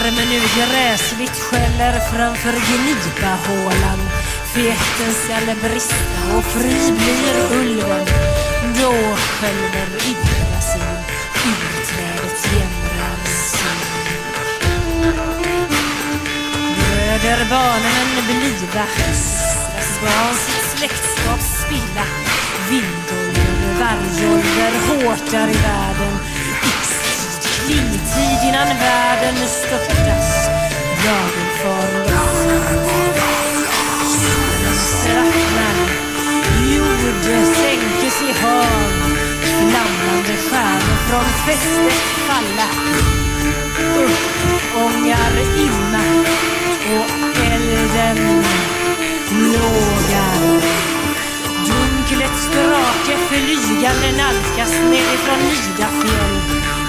Men nu gräsligt skäller framför gnipahålan. Feten skall brista och fri blir ulven. Då skälver Yggdrasil urträdets jämransin. Bröderbarnen bliva höstras barn sitt släktskap spilla. Vindålder, vargålder, hårtar i världen. Klingtid innan världen störtas. Dagen straffnar. Jord sänkes i hav. Flammande stjärnor från fästet falla. Upp ångar imma. Och elden lågar. Dunklets drake flygande nalkas nerifrån Nidafjäll.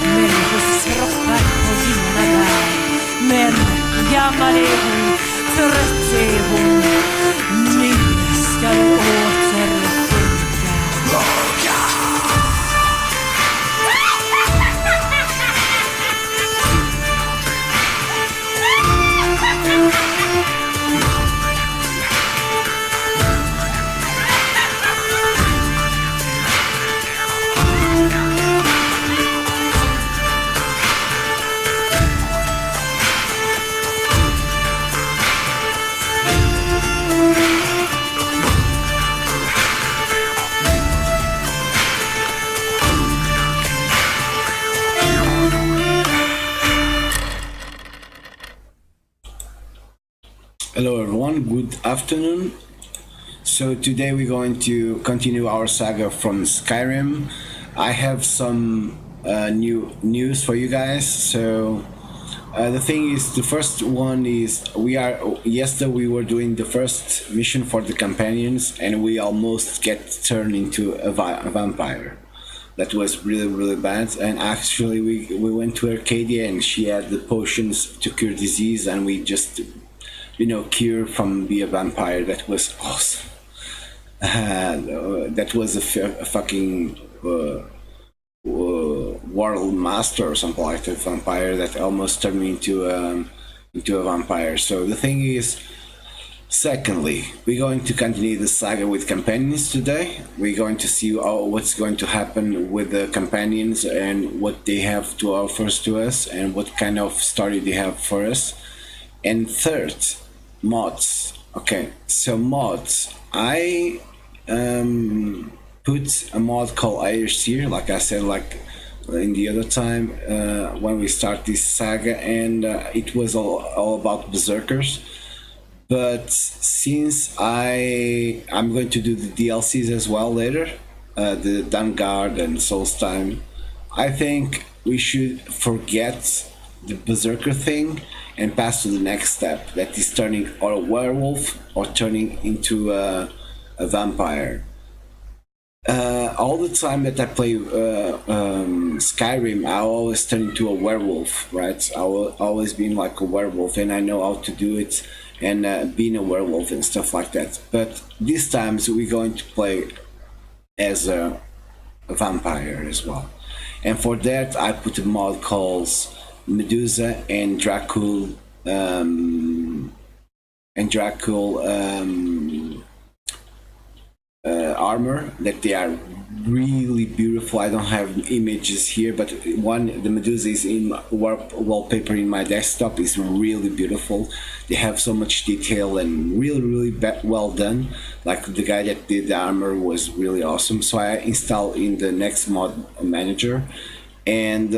Människors kroppar och vinna där. Men gammal är hon, trött är hon. Nu ska du åter sjunga. Hello everyone, good afternoon. So today we're going to continue our saga from Skyrim. I have some new news for you guys. So the thing is, the first one is yesterday we were doing the first mission for the companions and we almost get turned into a vampire. That was really bad, and actually we went to Arcadia and she had the potions to cure disease and we just cure from be a vampire. That was awesome. That was a fucking world master or something like that, vampire that almost turned me into a vampire. So the thing is, secondly, we're going to continue the saga with companions today. We're going to see what's going to happen with the companions and what they have to offer to us and what kind of story they have for us. And third, mods. Okay, so mods. I put a mod called Ayrseer, like I said, like in the other time when we start this saga, and it was all about berserkers. But since I'm going to do the DLCs as well later, the Dawnguard and Soulstime, I think we should forget the berserker thing and pass to the next step, that is turning or a werewolf or turning into a vampire. All the time that I play Skyrim, I always turn into a werewolf, right? I will always been like a werewolf, and I know how to do it, and being a werewolf and stuff like that. But this time we're going to play as a vampire as well. And for that, I put a mod called Medusa and Dracul armor, that they are really beautiful. I don't have images here, but the Medusa is in wallpaper in my desktop. Is really beautiful. They have so much detail and really well done. Like the guy that did the armor was really awesome. So I installed in the next mod manager, and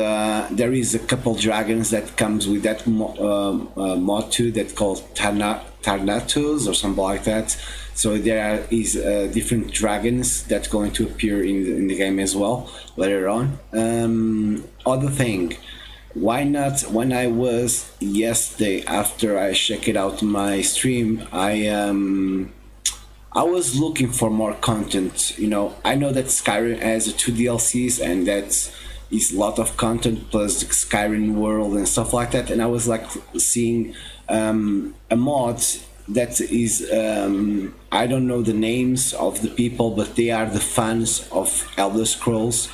there is a couple dragons that comes with that mod too, that called Tarnatos or something like that. So there is different dragons that's going to appear in the game as well later on. Other thing, why not, when I was yesterday after I checked out my stream, I was looking for more content. I know that Skyrim has two DLCs, and that's is a lot of content plus the Skyrim world and stuff like that. And I was like seeing a mod that is I don't know the names of the people, but they are the fans of Elder Scrolls,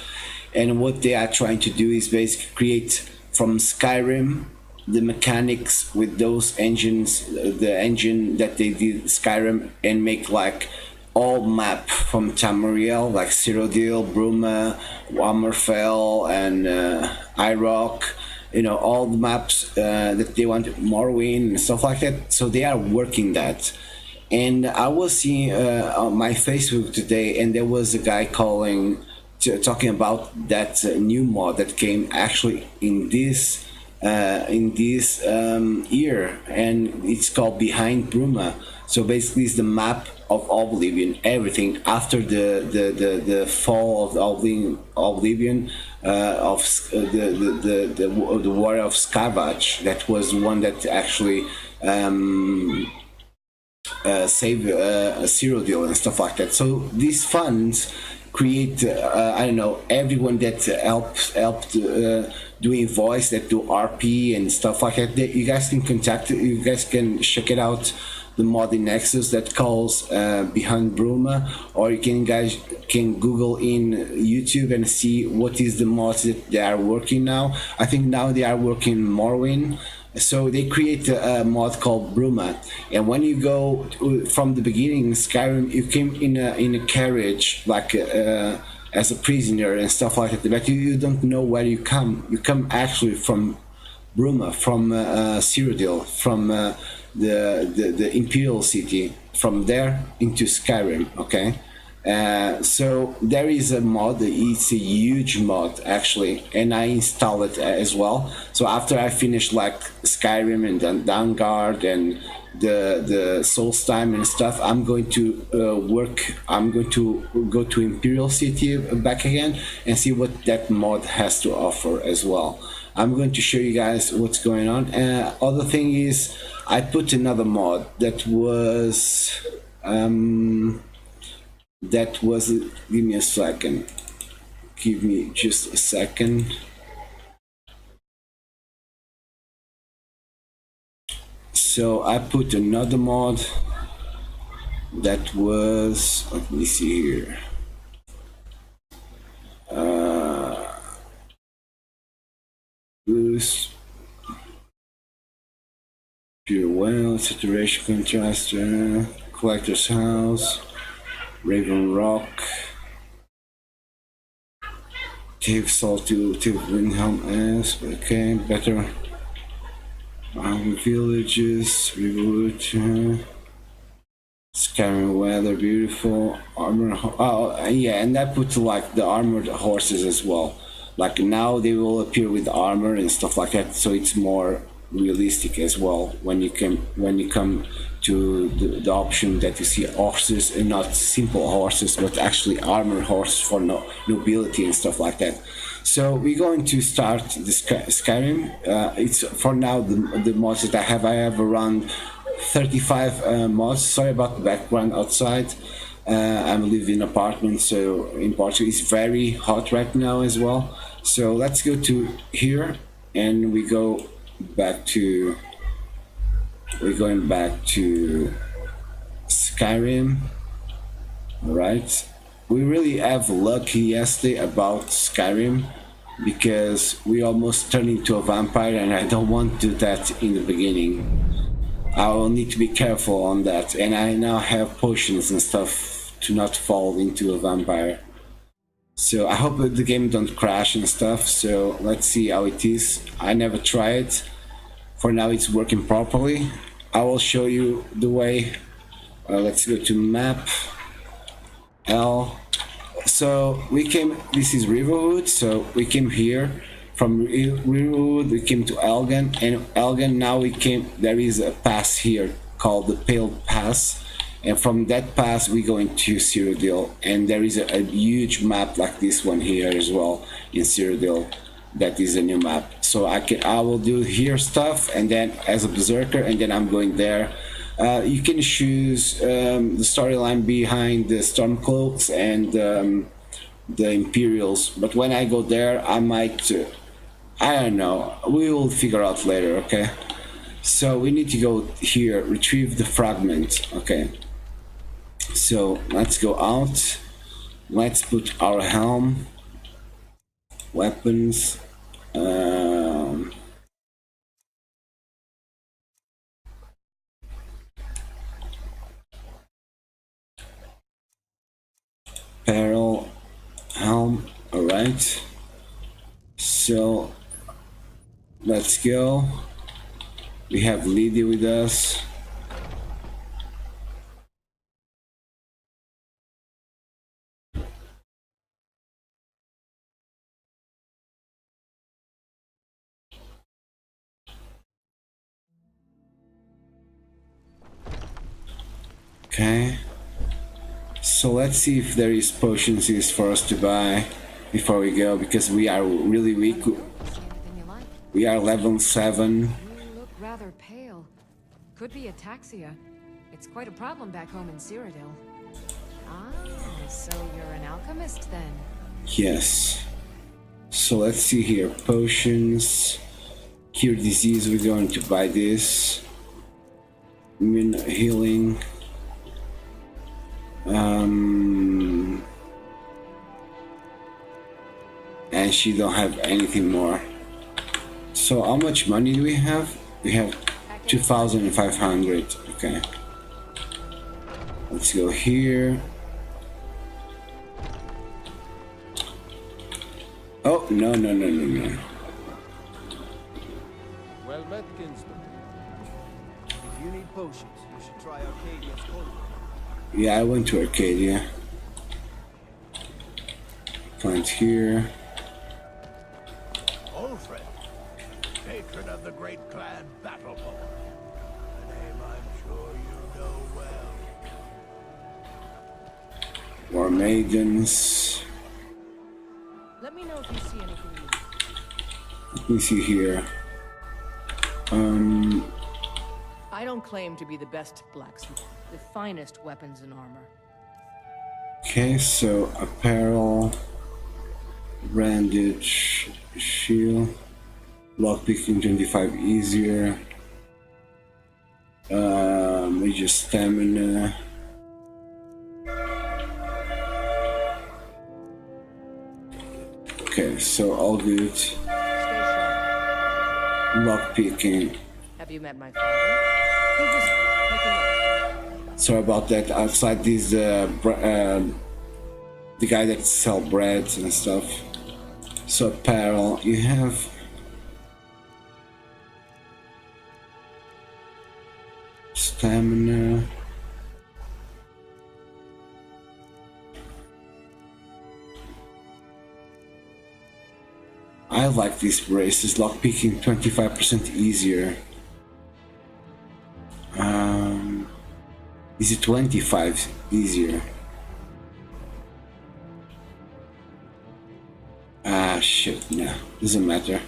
and what they are trying to do is basically create from Skyrim the mechanics with those engines, the engine that they did Skyrim, and make like all map from Tamriel, like Cyrodiil, Bruma, Hammerfell, and Irock. All the maps that they want, Morrowind and stuff like that. So they are working that. And I was seeing on my Facebook today, and there was a guy talking about that new mod that came actually in this year, and it's called Behind Bruma. So basically, it's the map of Oblivion, everything after the fall of Oblivion, of the war of Scarvage. That was the one that actually saved Cyrodiil and stuff like that. So these funds create I don't know, everyone that helped doing voice, that do RP and stuff like that. You guys can check it out, the mod in Nexus that calls Behind Bruma, or guys can Google in YouTube and see what is the mods that they are working now. I think now they are working Morrowind. So they create a mod called Bruma, and when you go from the beginning in Skyrim, you came in a carriage, like as a prisoner and stuff like that. But you don't know where you come. You come actually from Bruma, from Cyrodiil, from the Imperial City, from there into Skyrim. Okay. So there is a mod. It's a huge mod actually, and I installed it as well. So after I finished like Skyrim and then Dawnguard and the Soulstime and stuff, I'm going to I'm going to go to Imperial City back again and see what that mod has to offer as well. I'm going to show you guys what's going on. Other thing is, I put another mod that was give me a second. Give me just a second. So I put another mod that was, let me see here. Boost, pure well, saturation contraster, collector's house, Raven Rock, Cave Salt to Windhelm S. Okay, better. Villages, Revolution, Skyrim weather, beautiful armor. Oh yeah, and I put like the armored horses as well. Like now they will appear with armor and stuff like that, so it's more realistic as well when you come to the option that you see horses, and not simple horses but actually armored horses for nobility and stuff like that. So we're going to start the Skyrim. It's for now the mods that I have around 35 mods. Sorry about the background outside. I'm living in an apartment, so in Portugal it's very hot right now as well. So let's go to here, and we're going back to Skyrim. All right, we really have lucky yesterday about Skyrim, because we almost turned into a vampire, and I don't want to do that in the beginning. I will need to be careful on that, and I now have potions and stuff to not fall into a vampire. So I hope that the game don't crash and stuff. So let's see how it is. I never tried. For now it's working properly. I will show you the way. Let's go to map L. So we came. This is Riverwood. So we came here from Riverwood. We came to Elgin, and Elgin. Now we came. There is a pass here called the Pale Pass, and from that pass we go into Cyrodiil, and there is a huge map like this one here as well in Cyrodiil. That is a new map. So I will do here stuff, and then as a berserker, and then I'm going there. You can choose the storyline behind the Stormcloaks and the Imperials, but when I go there, I might. I don't know. We will figure out later. Okay. So we need to go here, retrieve the fragment. Okay. So let's go out. Let's put our helm, weapons. Apparel, helm. All right. So let's go. We have Lydia with us. Okay. So let's see if there is potions for us to buy before we go, because we are really weak. See anything you like? We are level 7. You look rather pale. Could be ataxia. It's quite a problem back home in Cyrodiil. Ah, so you're an alchemist then? Yes. So let's see here. Potions. Cure disease. We're going to buy this. Immune healing. And she don't have anything more. So how much money do we have? We have 2,500. Okay. Let's go here. Oh, no. Well met, Kinsman. If you need potions, you should try Arcadia's cold. Yeah, I went to Arcadia. Plant here. Old friend, patron of the great clan Battleborn. A name I'm sure you know well. War maidens. Let me know if you see anything new. Let me see here. I don't claim to be the best blacksmith, the finest weapons and armor. Okay, so apparel, bandage, shield, lockpicking 25 easier, major stamina. Okay, so all good. Stay sharp. Lockpicking. Have you met my father? He'll just take a look. Sorry about that. Outside this, the guy that sell bread and stuff. So apparel, you have stamina. I like these braces. Lockpicking 25% easier. Is it 25 easier? Ah, shit, no. Doesn't matter.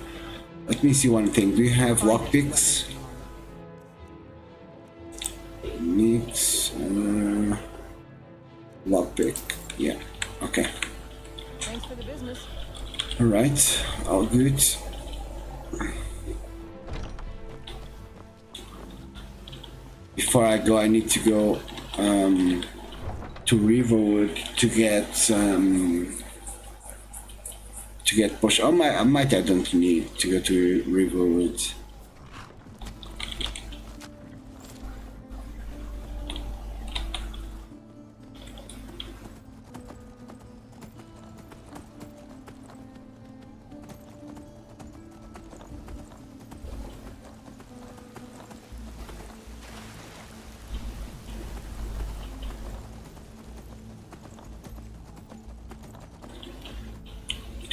Let me see one thing. Do you have lockpicks? Mix. Lockpick. Yeah, okay. Thanks for the business. Alright, all good. Before I go, I need to go to Riverwood to get push. Oh my, I don't need to go to Riverwood.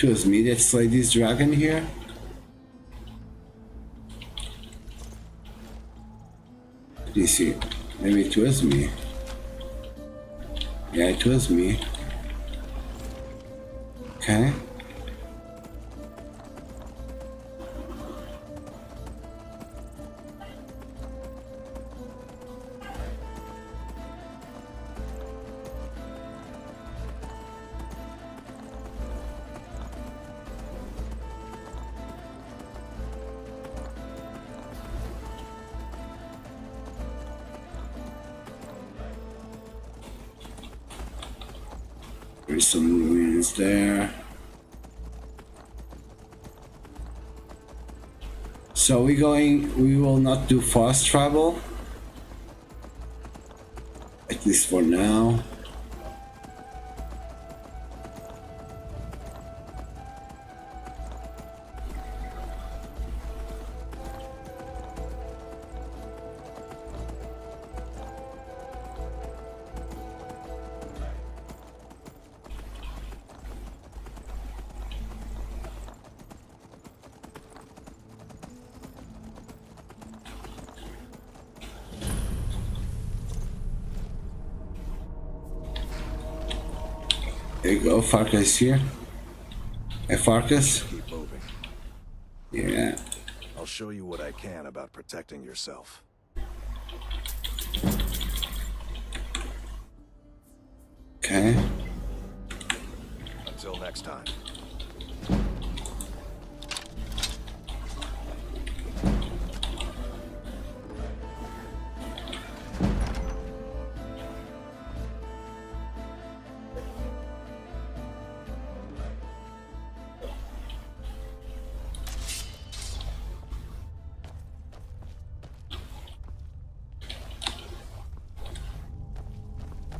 It was me that slayed this dragon here. Let me see. Maybe it was me. Yeah, it was me. Okay. There's some ruins there. So we will not do fast travel. At least for now. There you go, Farkas is here. Hey, Farkas? Keep moving. Yeah. I'll show you what I can about protecting yourself. Okay. Until next time.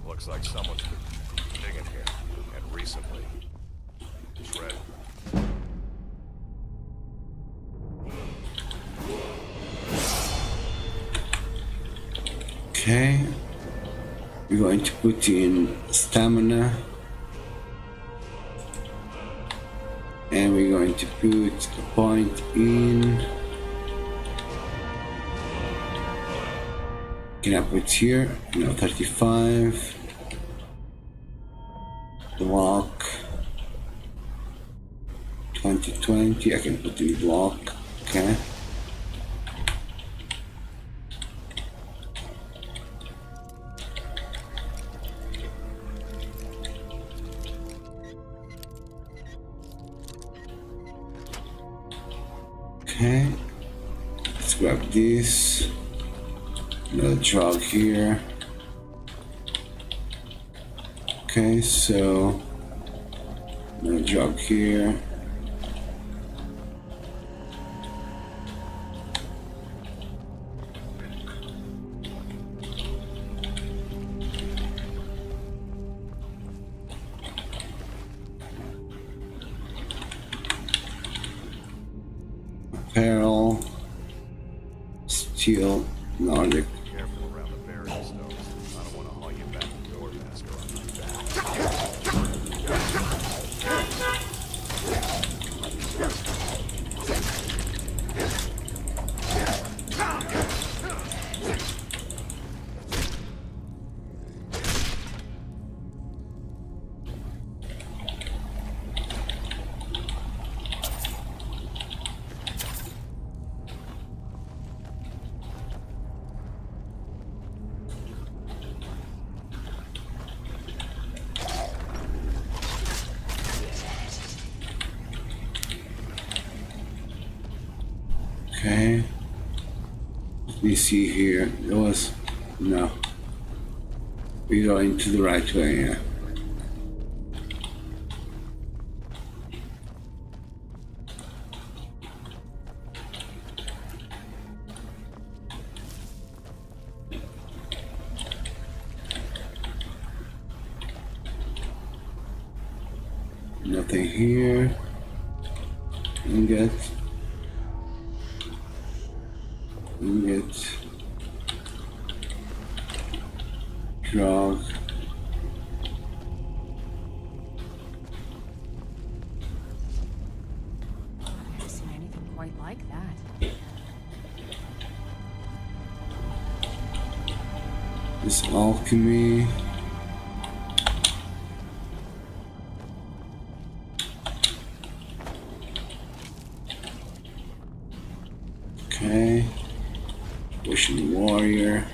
Looks like someone's been digging here, and recently. Shred. Okay. We're going to put in stamina. And we're going to put a point in. Can I put here? No, 35. Block 2020. I can put in block. Okay. Okay. Let's grab this. Another jog here. Okay, so another jog here. Apparel, steel, Nordic. Careful around the barrier stones. I don't want to haul you back to door masker on my back. Okay. Let me see here. There was no. We're going to the right way, yeah. Nothing here. Ingot. Ingot. Drug. quite like that. This alchemy. Okay. Ocean warrior.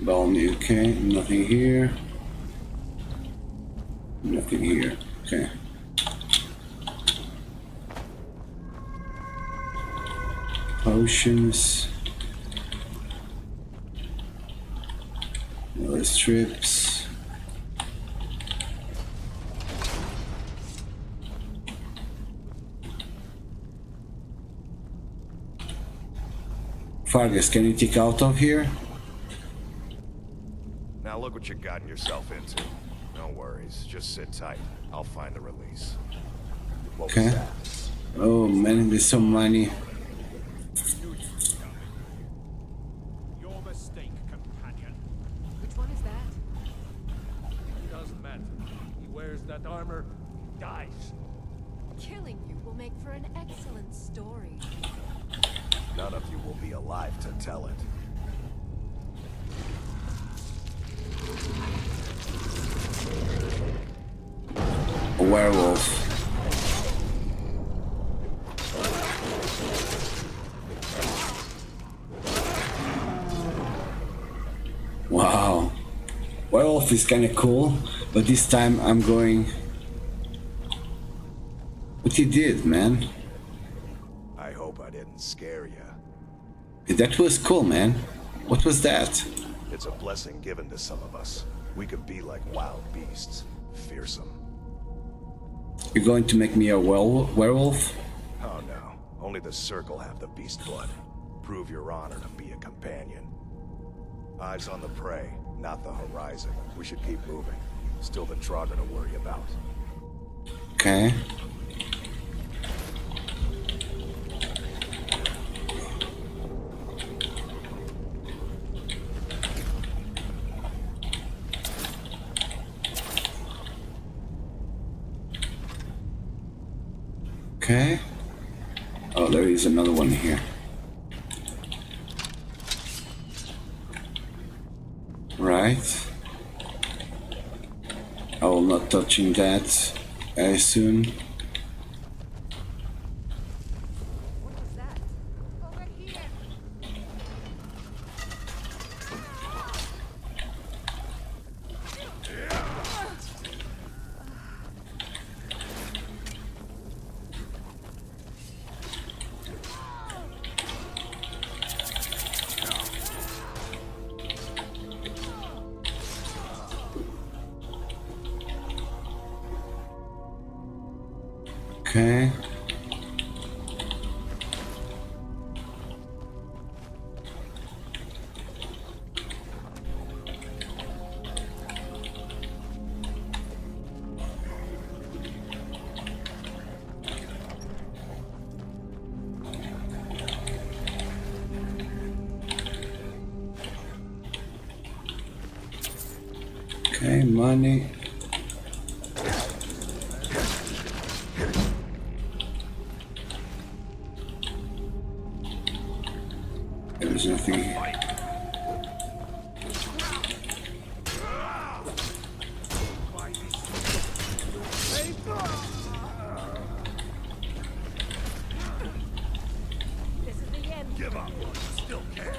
Balmy, okay, nothing here. Nothing here, okay. Potions. More strips. Fargus, can you take out of here? Now look what you've gotten yourself into. No worries, just sit tight. I'll find the release. What was Okay. that? Oh man, there's so many. Your mistake, companion. Which one is that? It doesn't matter. He wears that armor, he dies. Killing you will make for an excellent story. None of you will be alive to tell it. A werewolf. Wow. Werewolf is kinda cool, but this time I'm going... What you did, man? I hope I didn't scare you. That was cool, man. What was that? It's a blessing given to some of us. We could be like wild beasts, fearsome. You're going to make me a werewolf? Oh no, only the Circle have the beast blood. Prove your honor to be a companion. Eyes on the prey, not the horizon. We should keep moving. Still the Draugr to worry about. Okay. Okay. Oh, there is another one here. Right. I will not touching that very soon. What was that? Over here! Okay. Okay, money. There's nothing here. This is the end. Give up. Still can.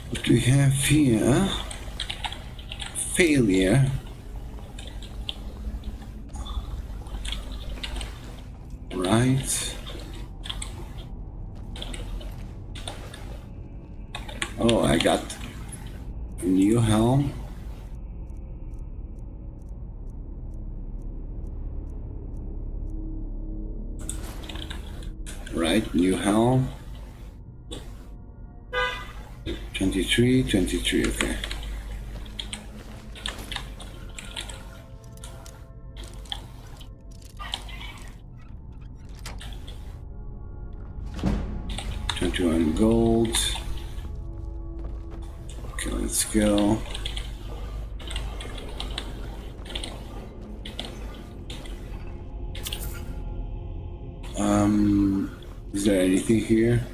What do we have here? Failure. Right. Oh, I got a new helm. Right, new helm. 23, okay. $21 gold. Okay, let's go. Is there anything here?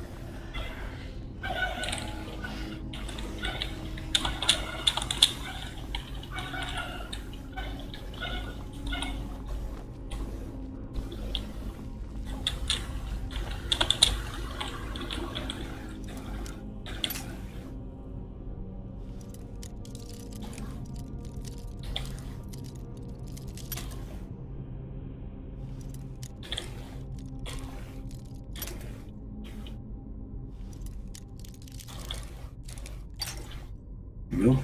Nope.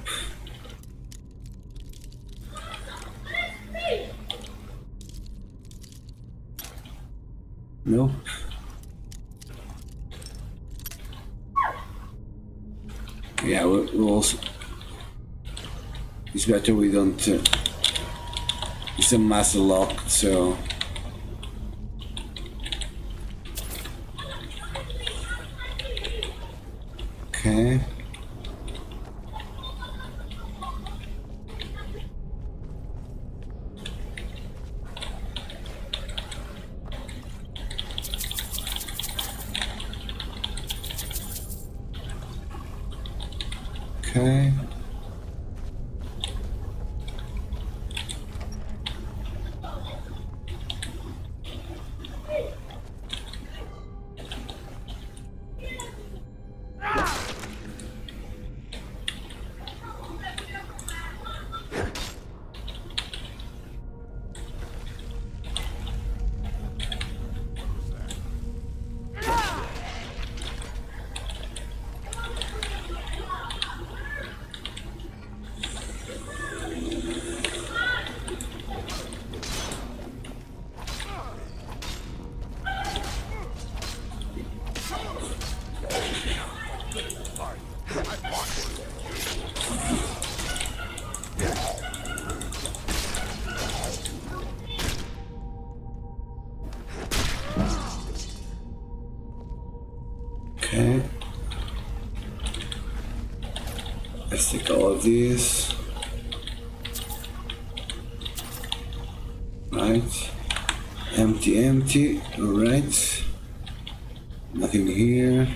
Nope. Yeah, we'll also. It's better we don't. It's a master lock, so. Okay. Okay. Okay. Let's take all of these. Right. Empty, empty. Alright. Nothing here.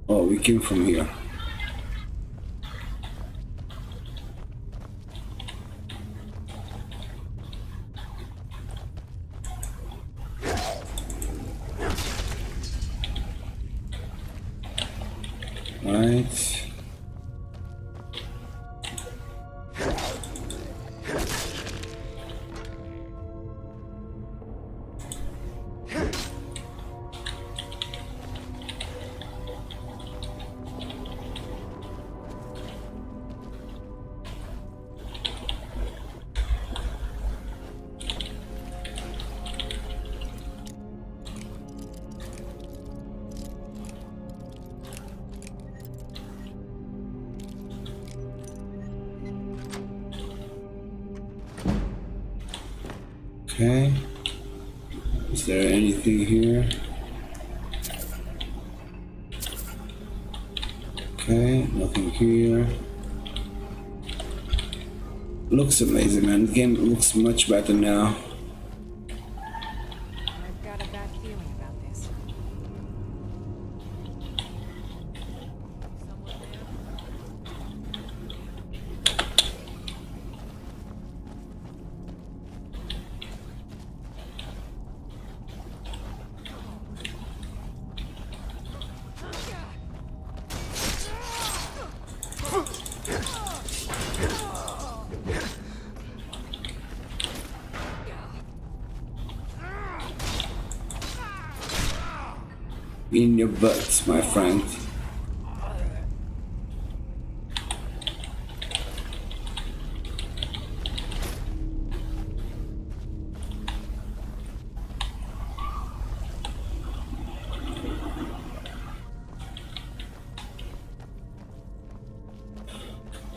Oh, we came from here. Right. Okay. Is there anything here? Okay, nothing here. Looks amazing, man. The game looks much better now. I've got a bad feeling about this. Someone there? In your butts, my friend.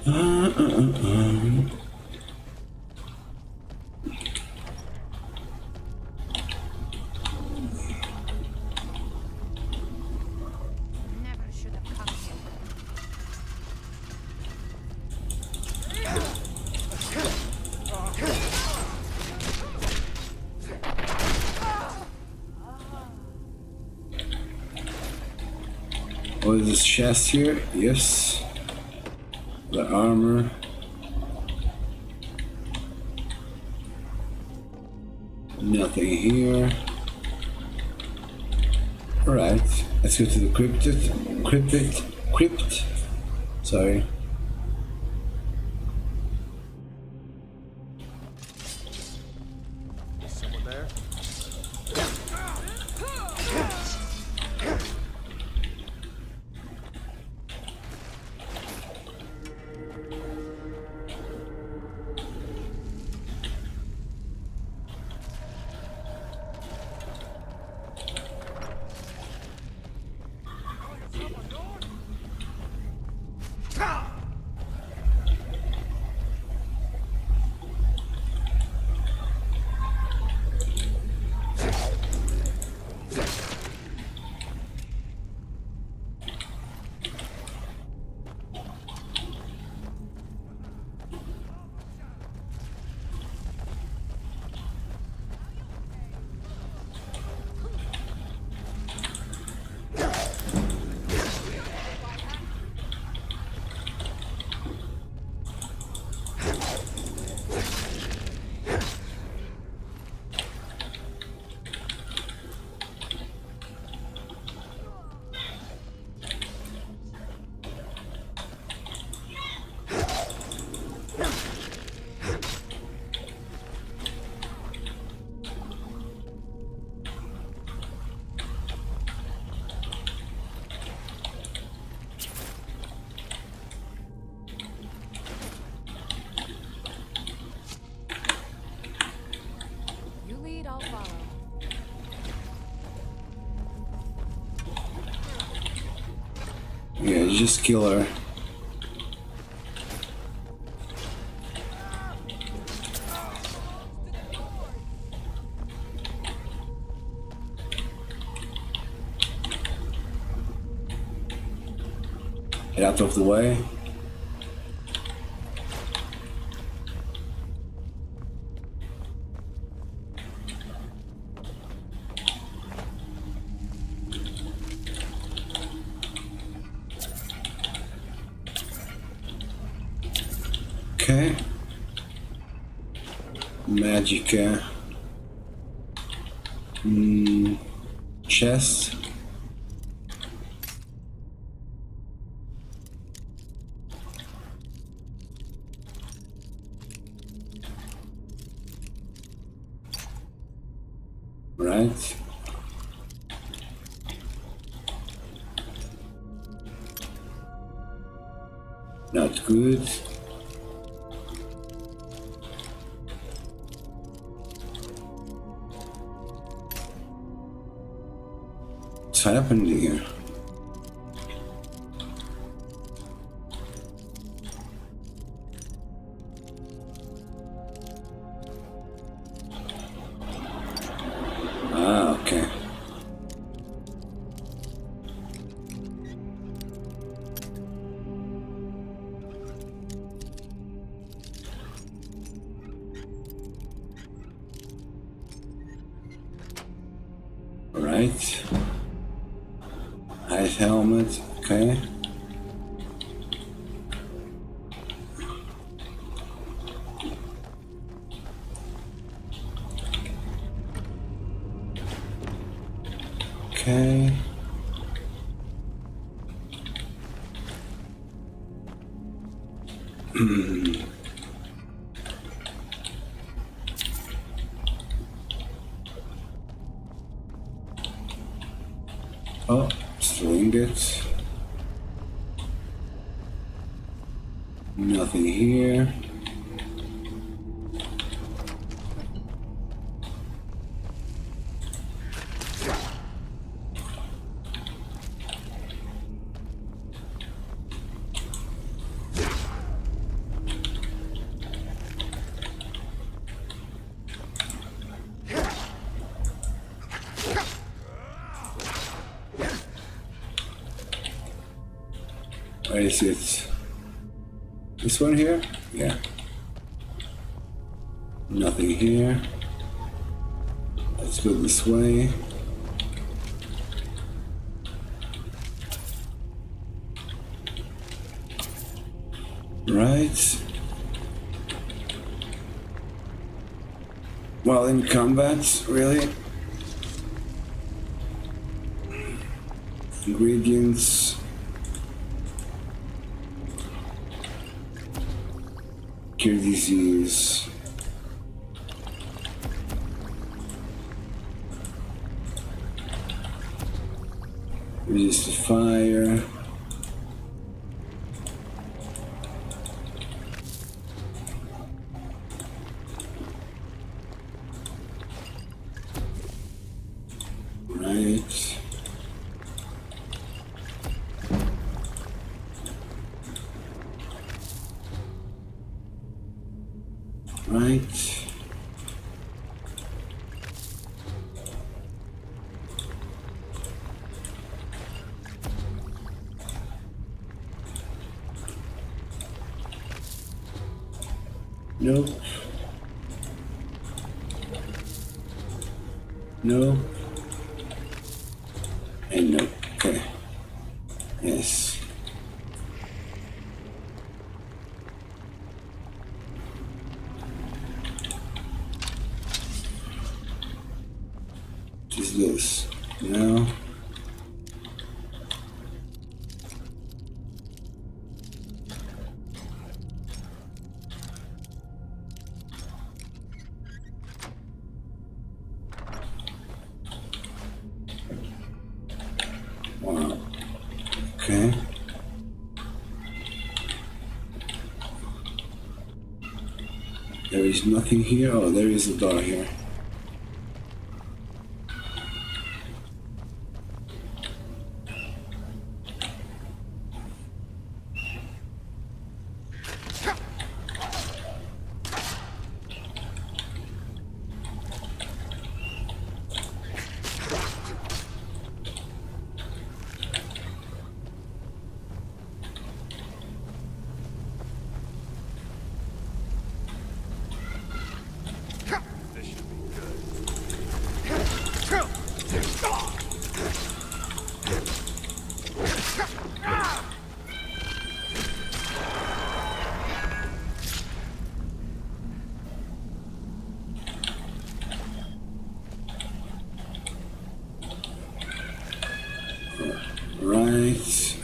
Never should have come here. Oh, is this chest here? Yes. The armor. Nothing here. Alright, let's go to the crypt. Sorry. Is someone there? You lead, I'll follow. Yeah, just kill her. Get out of the way. Okay. Magica. Chest. Right. Not good. What's happened here? Ah, okay. All right. Ice helmet, okay. Okay. Oh, swing it. Nothing here. Where is it? This one here? Yeah. Nothing here. Let's go this way. Right. Well, in combat, really? Ingredients. Cure disease. Resist the fire. Right. Right. Nope. No. And no. Okay. Yes. What is this? No. Wow. Okay. There is nothing here. Oh, there is a door here. This should be good. Right.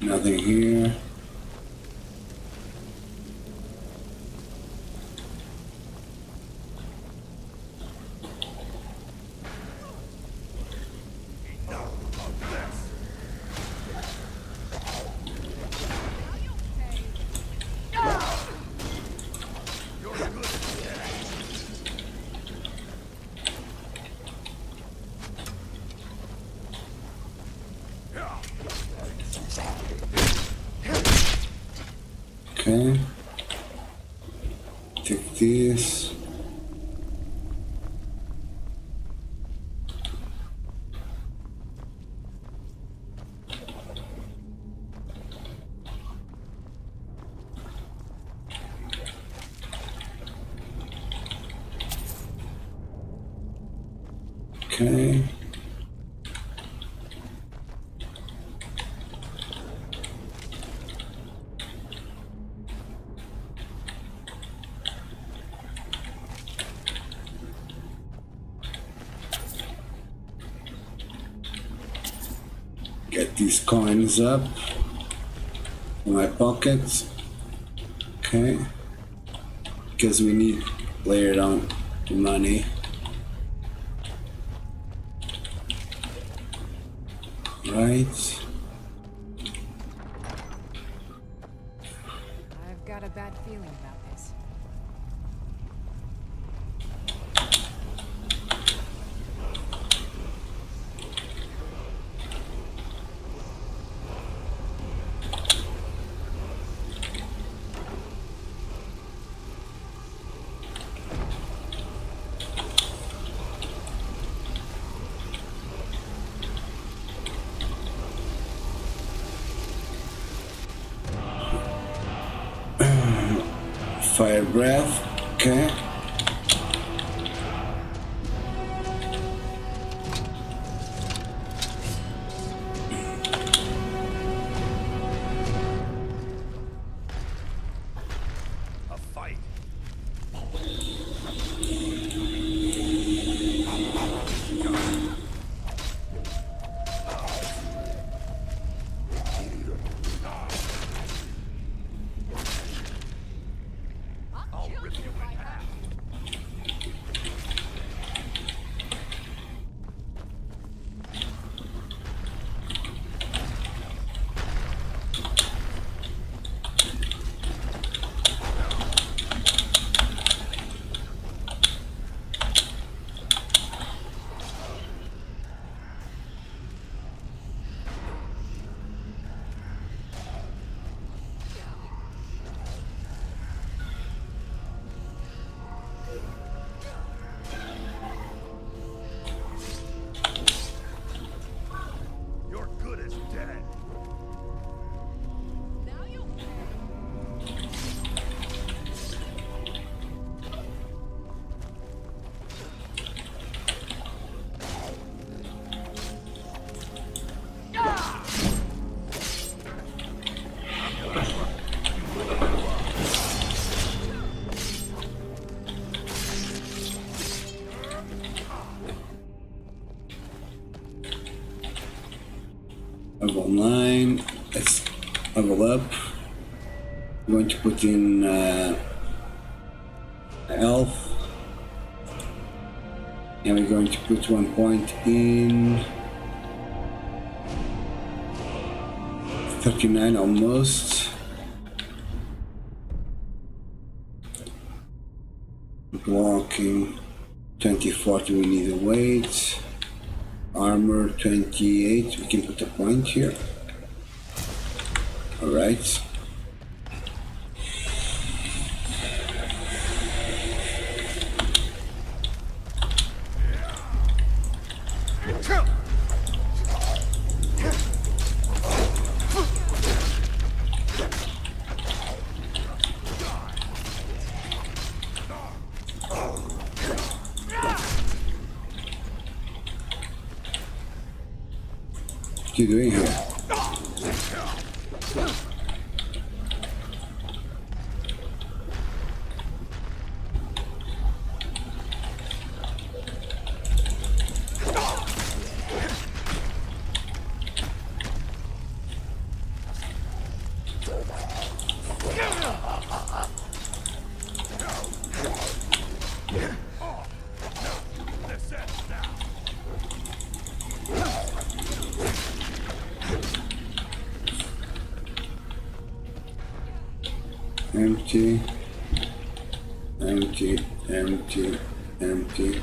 Nothing here. Okay. Take this. Okay. Get these coins up in my pockets. Okay. Because we need later on money. Right. I've got a bad feeling about this. Fire breath. Okay. A fight. I'll rip you in half. You're good as dead. Level 9. Let's level up. I'm going to put in health. And we're going to put 1 point in 39 almost. Blocking 20-40, we need a weight. Armor 28, we can put a point here. Alright. What are you doing here? Empty, empty, empty, empty.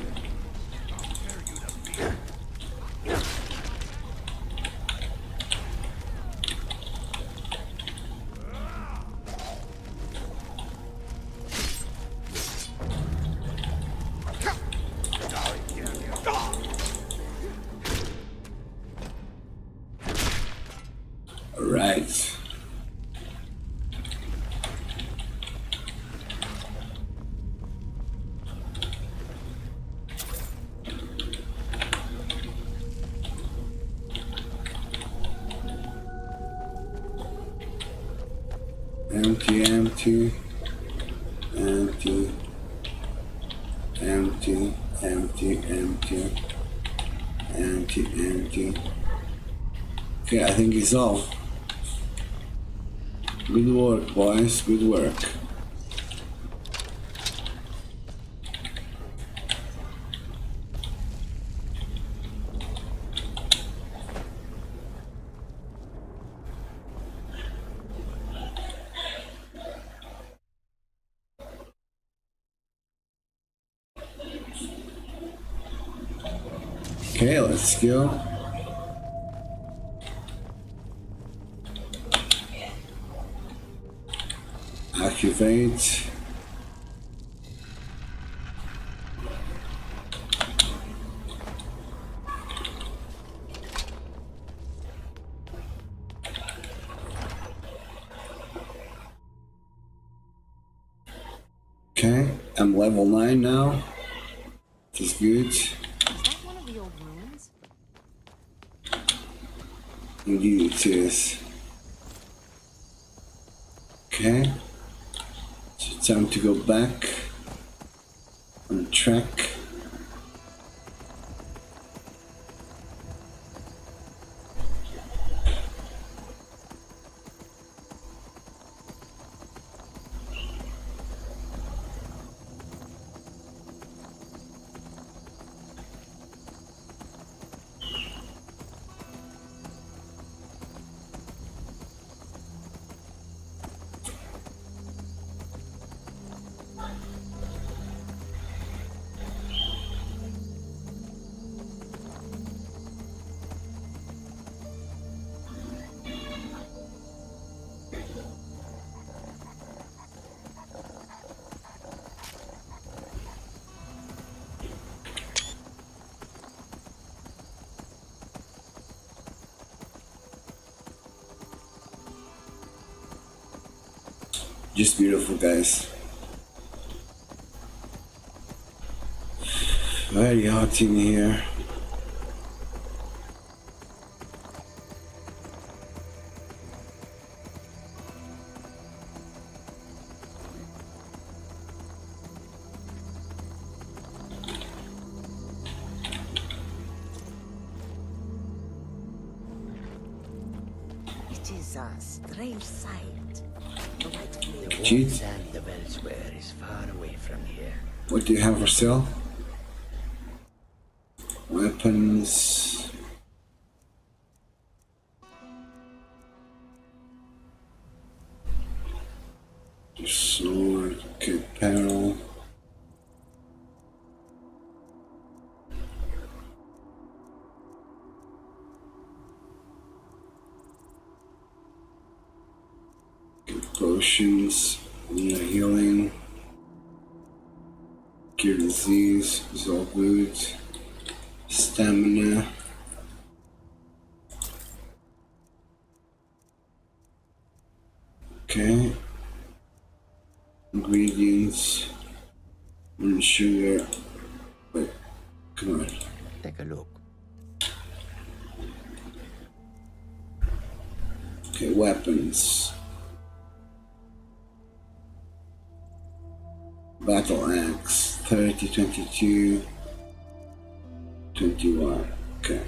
Right. Empty, empty, empty, empty, empty, empty, empty, empty. Okay, I think it's all. Good work, boys, good work. Okay, let's go. Activate. Okay, I'm level 9 now. This is good. Is that one of the old ruins? Indeed it is. Okay. So time to go back on track. Just beautiful, guys. Very hot in here. It is a strange sight. The white flame Cheat. and the elsewhere is far away from here. What do you have for sale? Weapons. Your sword, okay, apparel. Potions, healing, cure disease is all good. Stamina. Okay. Ingredients. Sugar. Wait, come on. Take a look. Okay, weapons. Battle axe, 30, 22, 21. Okay.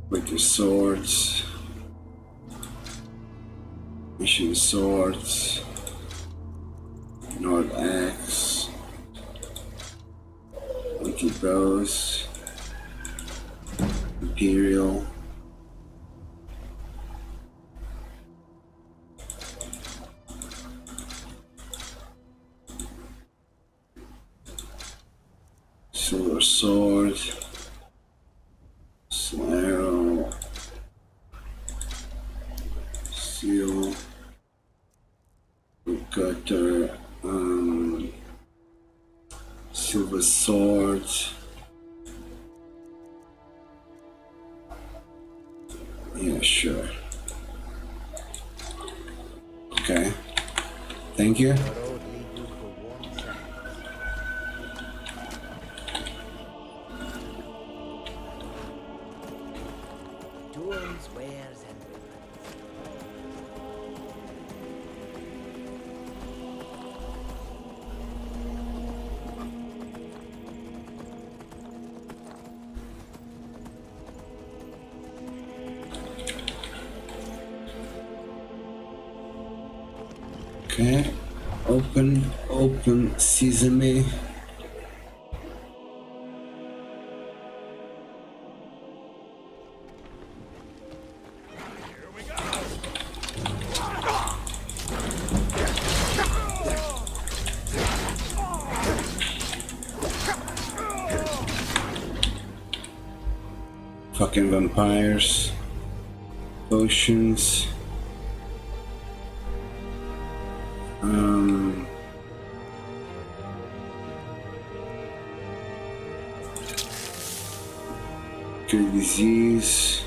With the swords. Mission swords. Nord axe. Anti-bows. Imperial. Silver sword, arrow, steel, cutter, silver sword. Yeah, sure. Okay. Thank you. The road lead you to warm sands. Tools, wares, and weapons. Okay. Open sesame. Fucking vampires. Potions. Cure disease.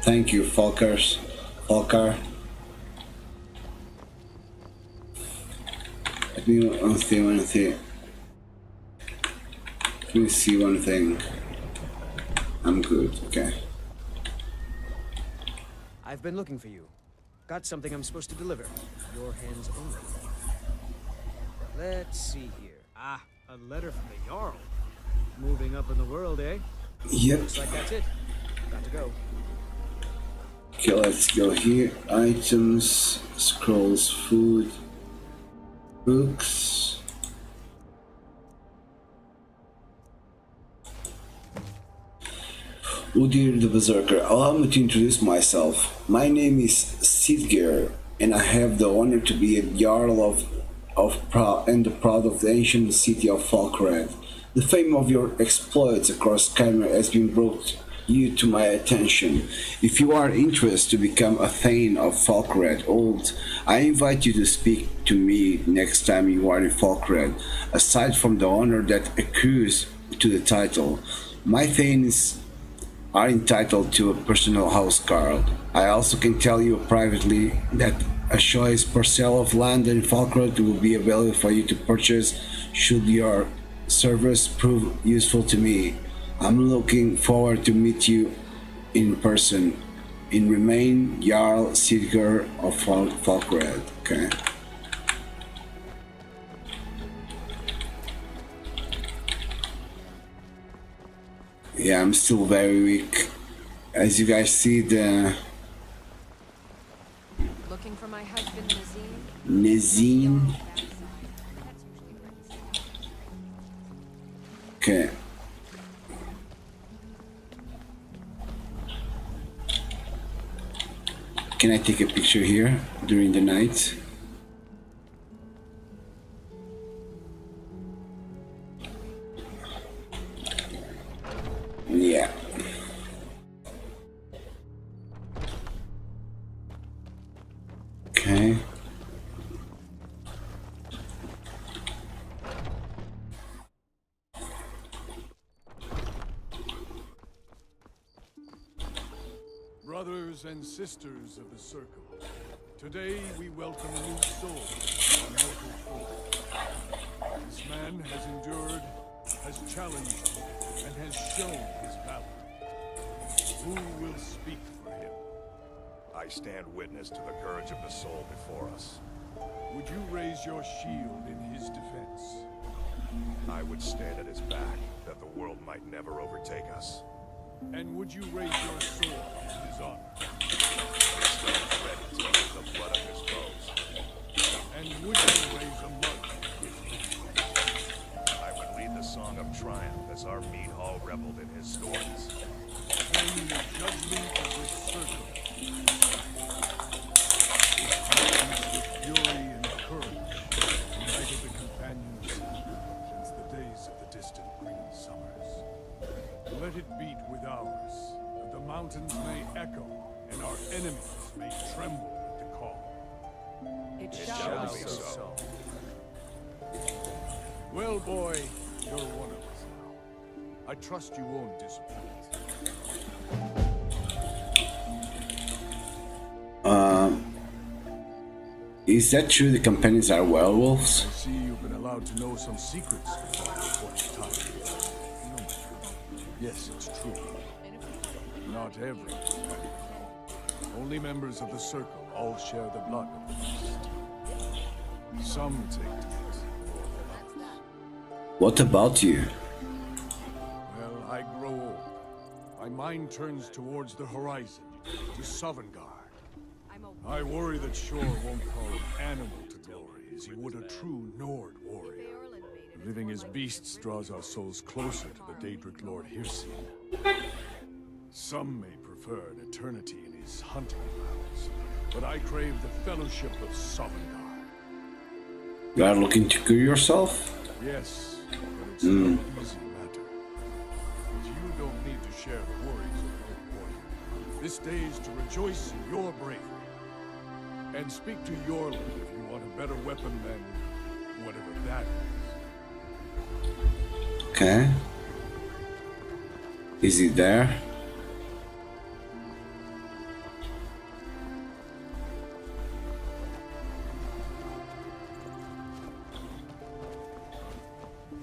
Thank you, Falkers. Falkar. Let me see one thing. Let me see one thing. I'm good, okay. I've been looking for you. Got something I'm supposed to deliver. Your hands only. Let's see here. Ah, a letter from the Jarl. Moving up in the world, eh? Yep. Looks like that's it. Got to go. Okay, let's go here. Items, scrolls, food, books. Udir the Berserker. Allow me to introduce myself. My name is Sidger, and I have the honor to be a Jarl and the proud of the ancient city of Falkred. The fame of your exploits across Skyrim has been brought you to my attention. If you are interested to become a Thane of Falkred Old, I invite you to speak to me next time you are in Falkred. Aside from the honor that accrues to the title, my Thanes are entitled to a personal house guard. I also can tell you privately that a choice parcel of land in Falkred will be available for you to purchase should your service prove useful to me. I'm looking forward to meet you in person. In remain, Jarl Sidger of Falkred. Okay. Yeah, I'm still very weak. As you guys see, the Looking for my husband, Nazim? Nazim. Okay. Can I take a picture here during the night? Yeah. Okay. Brothers and sisters of the Circle, today we welcome a new soul to our mortal fold. This man has endured, has challenged, and has shown his valor. Who will speak for him? I stand witness to the courage of the soul before us. Would you raise your shield in his defense? I would stand at his back, that the world might never overtake us. And would you raise your sword in his honor? His stones ready to use the blood of his foes. And would you raise a mug with him? I would lead the song of triumph as our mead hall reveled in his stories. Then the judgment of this circle. With fury and courage, united the companions since the days of the distant green summers. Let it beat with ours, that the mountains may echo and our enemies may tremble at the call. It shall shall be be so. Well, boy, you're one of us now. I trust you won't disappoint. Is that true the companions are werewolves? I see you've been allowed to know some secrets before the time. No. Yes, it's true. Not every companion. Only members of the Circle all share the blood of the beast. Some take to it. What about you? Well, I grow old. My mind turns towards the horizon, to Sovngarde. I worry that Shor won't call an animal to glory as he would a true Nord warrior. Living as beasts draws our souls closer to the Daedric Lord Hircine. Some may prefer an eternity in his hunting grounds, but I crave the fellowship of Sovngarde. You are looking to cure yourself? Yes, but it's no easy matter. But you don't need to share the worries of your warrior. This day is to rejoice in your bravery. And speak to Yorlin if you want a better weapon than whatever that is. Okay. Is he there?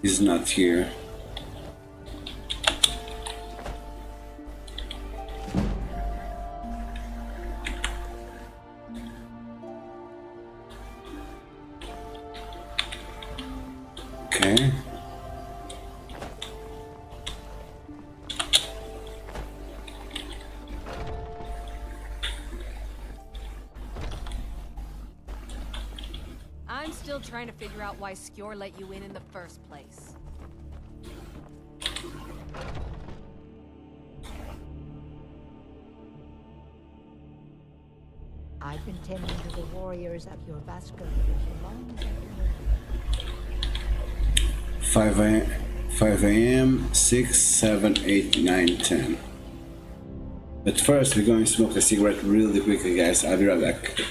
He's not here. Okay. I'm still trying to figure out why Skjor let you in the first place. I've been tending to the warriors of your Vasco for as long as I can remember. 5 a.m. 6, 7, 8, 9, 10. But first, we're going to smoke a cigarette really quickly, guys. I'll be right back.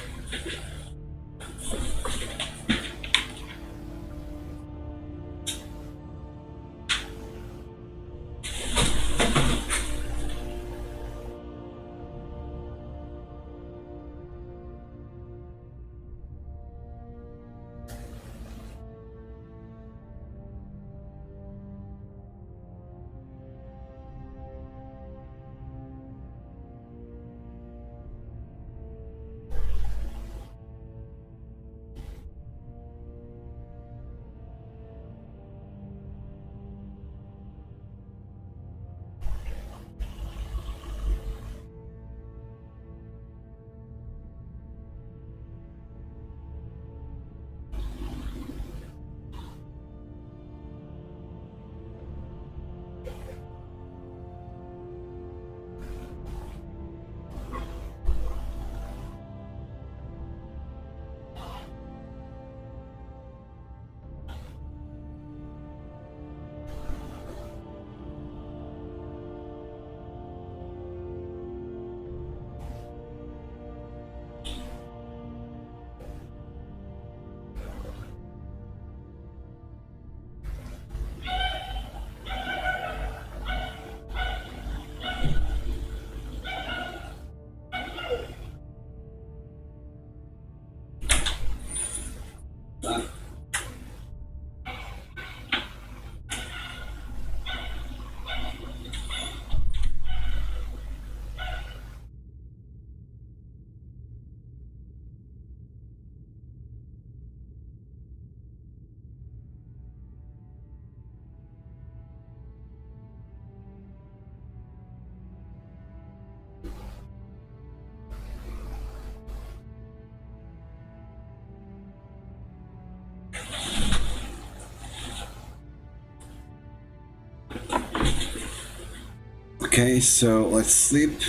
Okay, so let's sleep.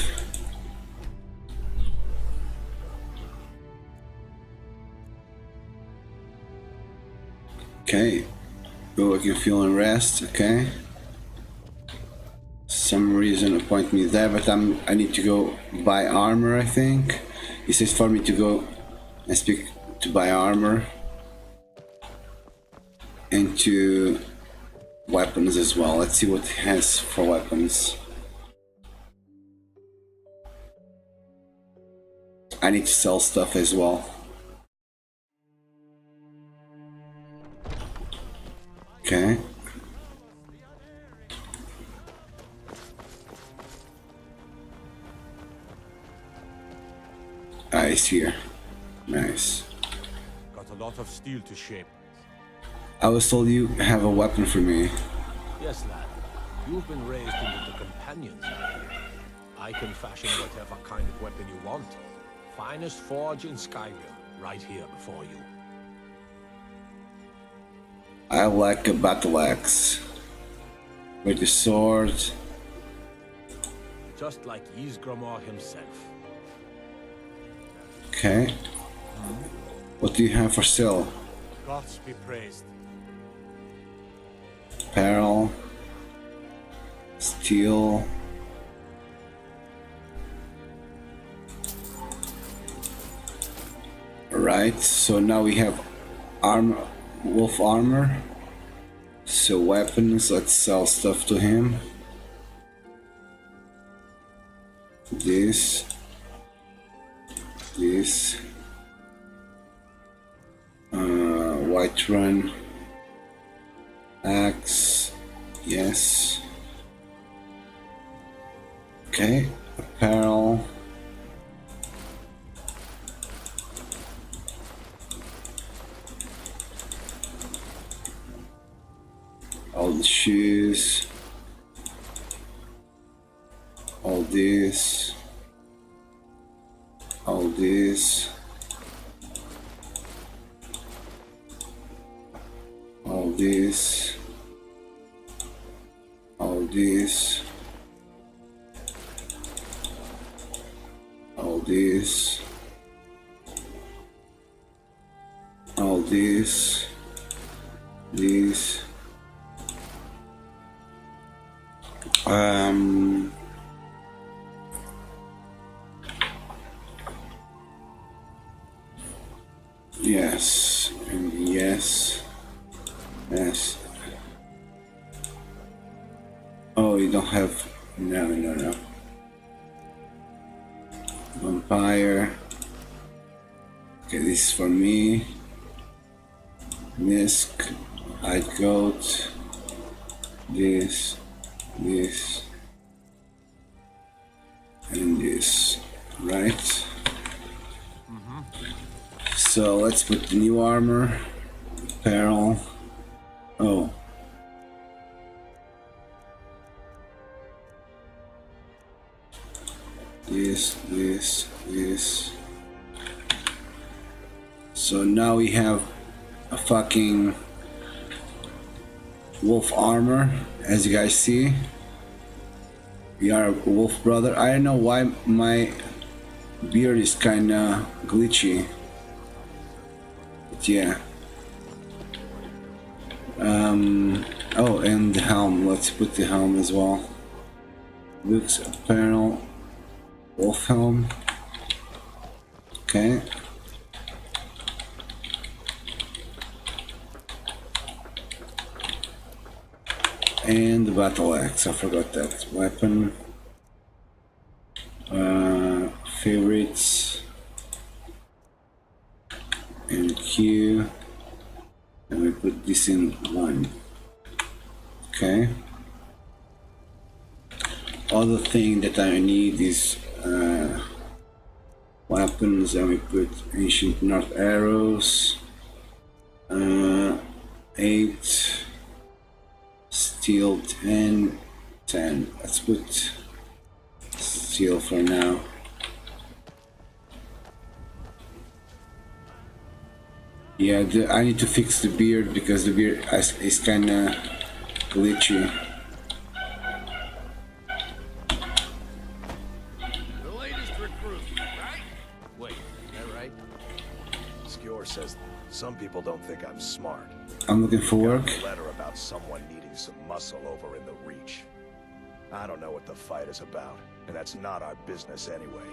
Okay, go can feel and rest. Okay. Some reason appoint me there, but I need to go buy armor. I think he says for me to go and speak to buy armor and to weapons as well. Let's see what he has for weapons. I need to sell stuff as well. Okay. It's here. Nice. Got a lot of steel to shape. I was told you have a weapon for me. Yes, lad. You've been raised into the companions. I can fashion whatever kind of weapon you want. Finest forge in Skyrim, right here before you. I like a battle axe. With the sword. Just like Ysgramor himself. Okay. What do you have for sale? Gods be praised. Apparel. Steel. Right, so now we have armor, wolf armor. So weapons, let's sell stuff to him. This. White run. Axe. Yes. Okay. Apparel. All the shoes. All this. All this. All this. All this. All this. All this. This. Yes, and yes, yes. Oh, you don't have, no. Vampire. Okay, this is for me. Nisk, hide goat. This, and this, right? So let's put the new armor, apparel. Oh. This. So now we have a fucking wolf armor, as you guys see. We are a wolf brother. I don't know why my beard is kinda glitchy. But yeah. Oh, and the helm. Let's put the helm as well. Looks, apparel, wolf helm. Okay. And the battle axe, I forgot that. Weapon. Favorites. And Q. And we put this in 1. Okay. Other thing that I need is weapons, and we put ancient north arrows. 8. Steel 10. Let's put steel for now. Yeah, I need to fix the beard because the beard is kinda glitchy. The latest recruit, right? Wait, is that right? Skjor says some people don't think I'm smart. I'm looking for work. Got a letter about someone needing some muscle over in the Reach. I don't know what the fight is about, and that's not our business anyway.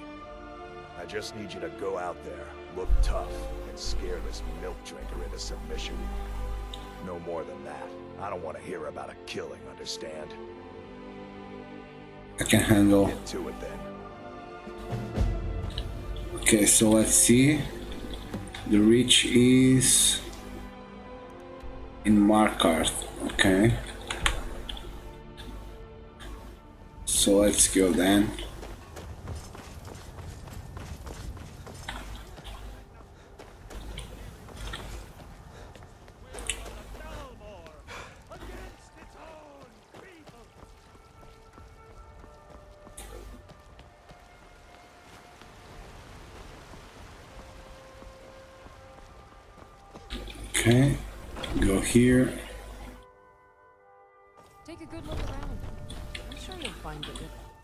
I just need you to go out there, look tough, and scare this milk drinker into submission. No more than that. I don't want to hear about a killing, understand? I can handle. Get to it then. Okay, so let's see. The reach is in Markarth. Okay. So let's go then. Okay, go here. Take a good look around. I'm sure you'll find it.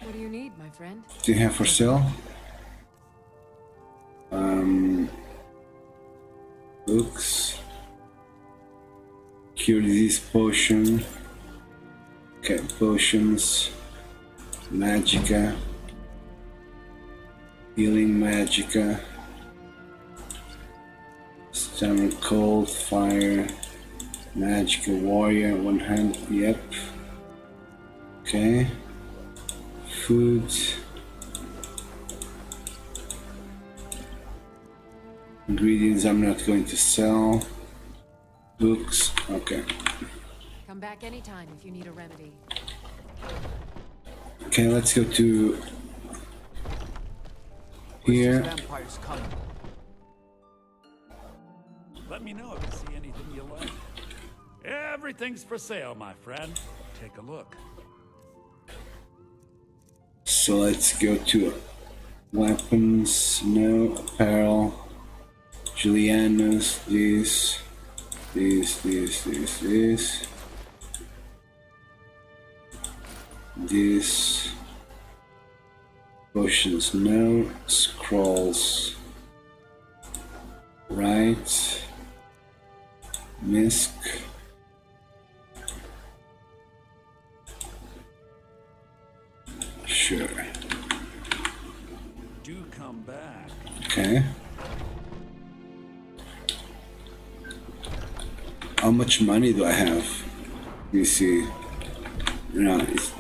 What do you need, my friend? What do you have for sale? Books. Cure disease potion. Okay, potions. Magica. Healing magica. Stamina cold, fire. Magical warrior, 1 hand, yep. Okay. Food. Ingredients I'm not going to sell. Books, okay. Come Come back anytime if you need a remedy. Okay, let's go to here. Vampires coming. Let me know if you see anything you like. Everything's for sale, my friend. Take a look. So let's go to weapons, no apparel, Juliana's, this. This. Potions, no. Scrolls. Right. Misk. Sure. Do come back. Okay. How much money do I have? You see. No, it's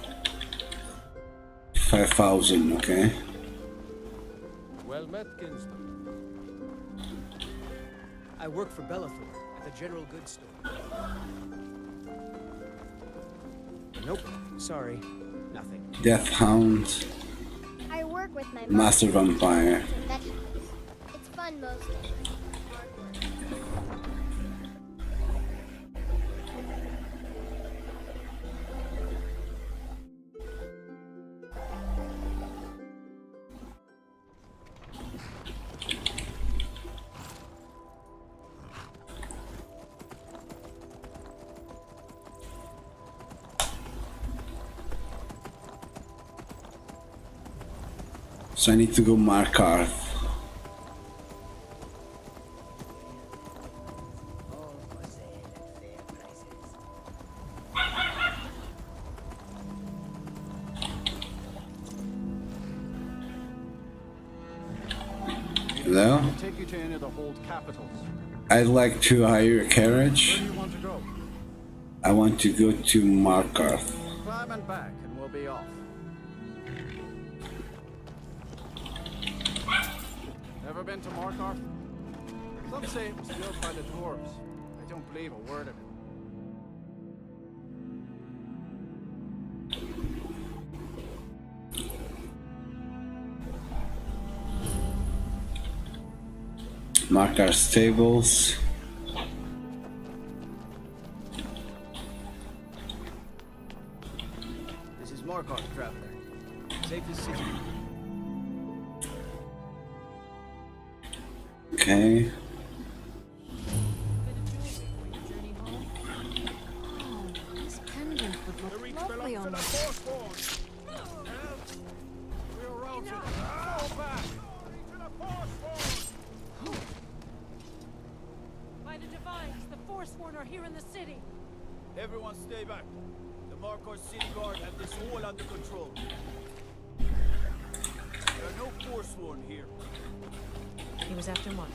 5,000, okay. Well met, kinsman. I work for Bellathor at the general goods store. Nope, sorry, nothing. Death Hound, I work with my Master Vampire. It's fun mostly. Hard work. So I need to go Markarth. Hello? Take you to any of the hold capitals. I'd like to hire a carriage. Where do you want to go? I want to go to Markarth. Climb and back, and we'll be off. Ever been to Markarth? Some say it was built by the dwarves. I don't believe a word of it. Markarth stables. This is Markarth, traveler. Safest city. Okay. This pendant would look lovely on me. We're routed. Fall back. By the Divines, the Forsworn are here in the city. Everyone stay back. The Markarth City Guard have this all under control. There are no Forsworn here. He was after one.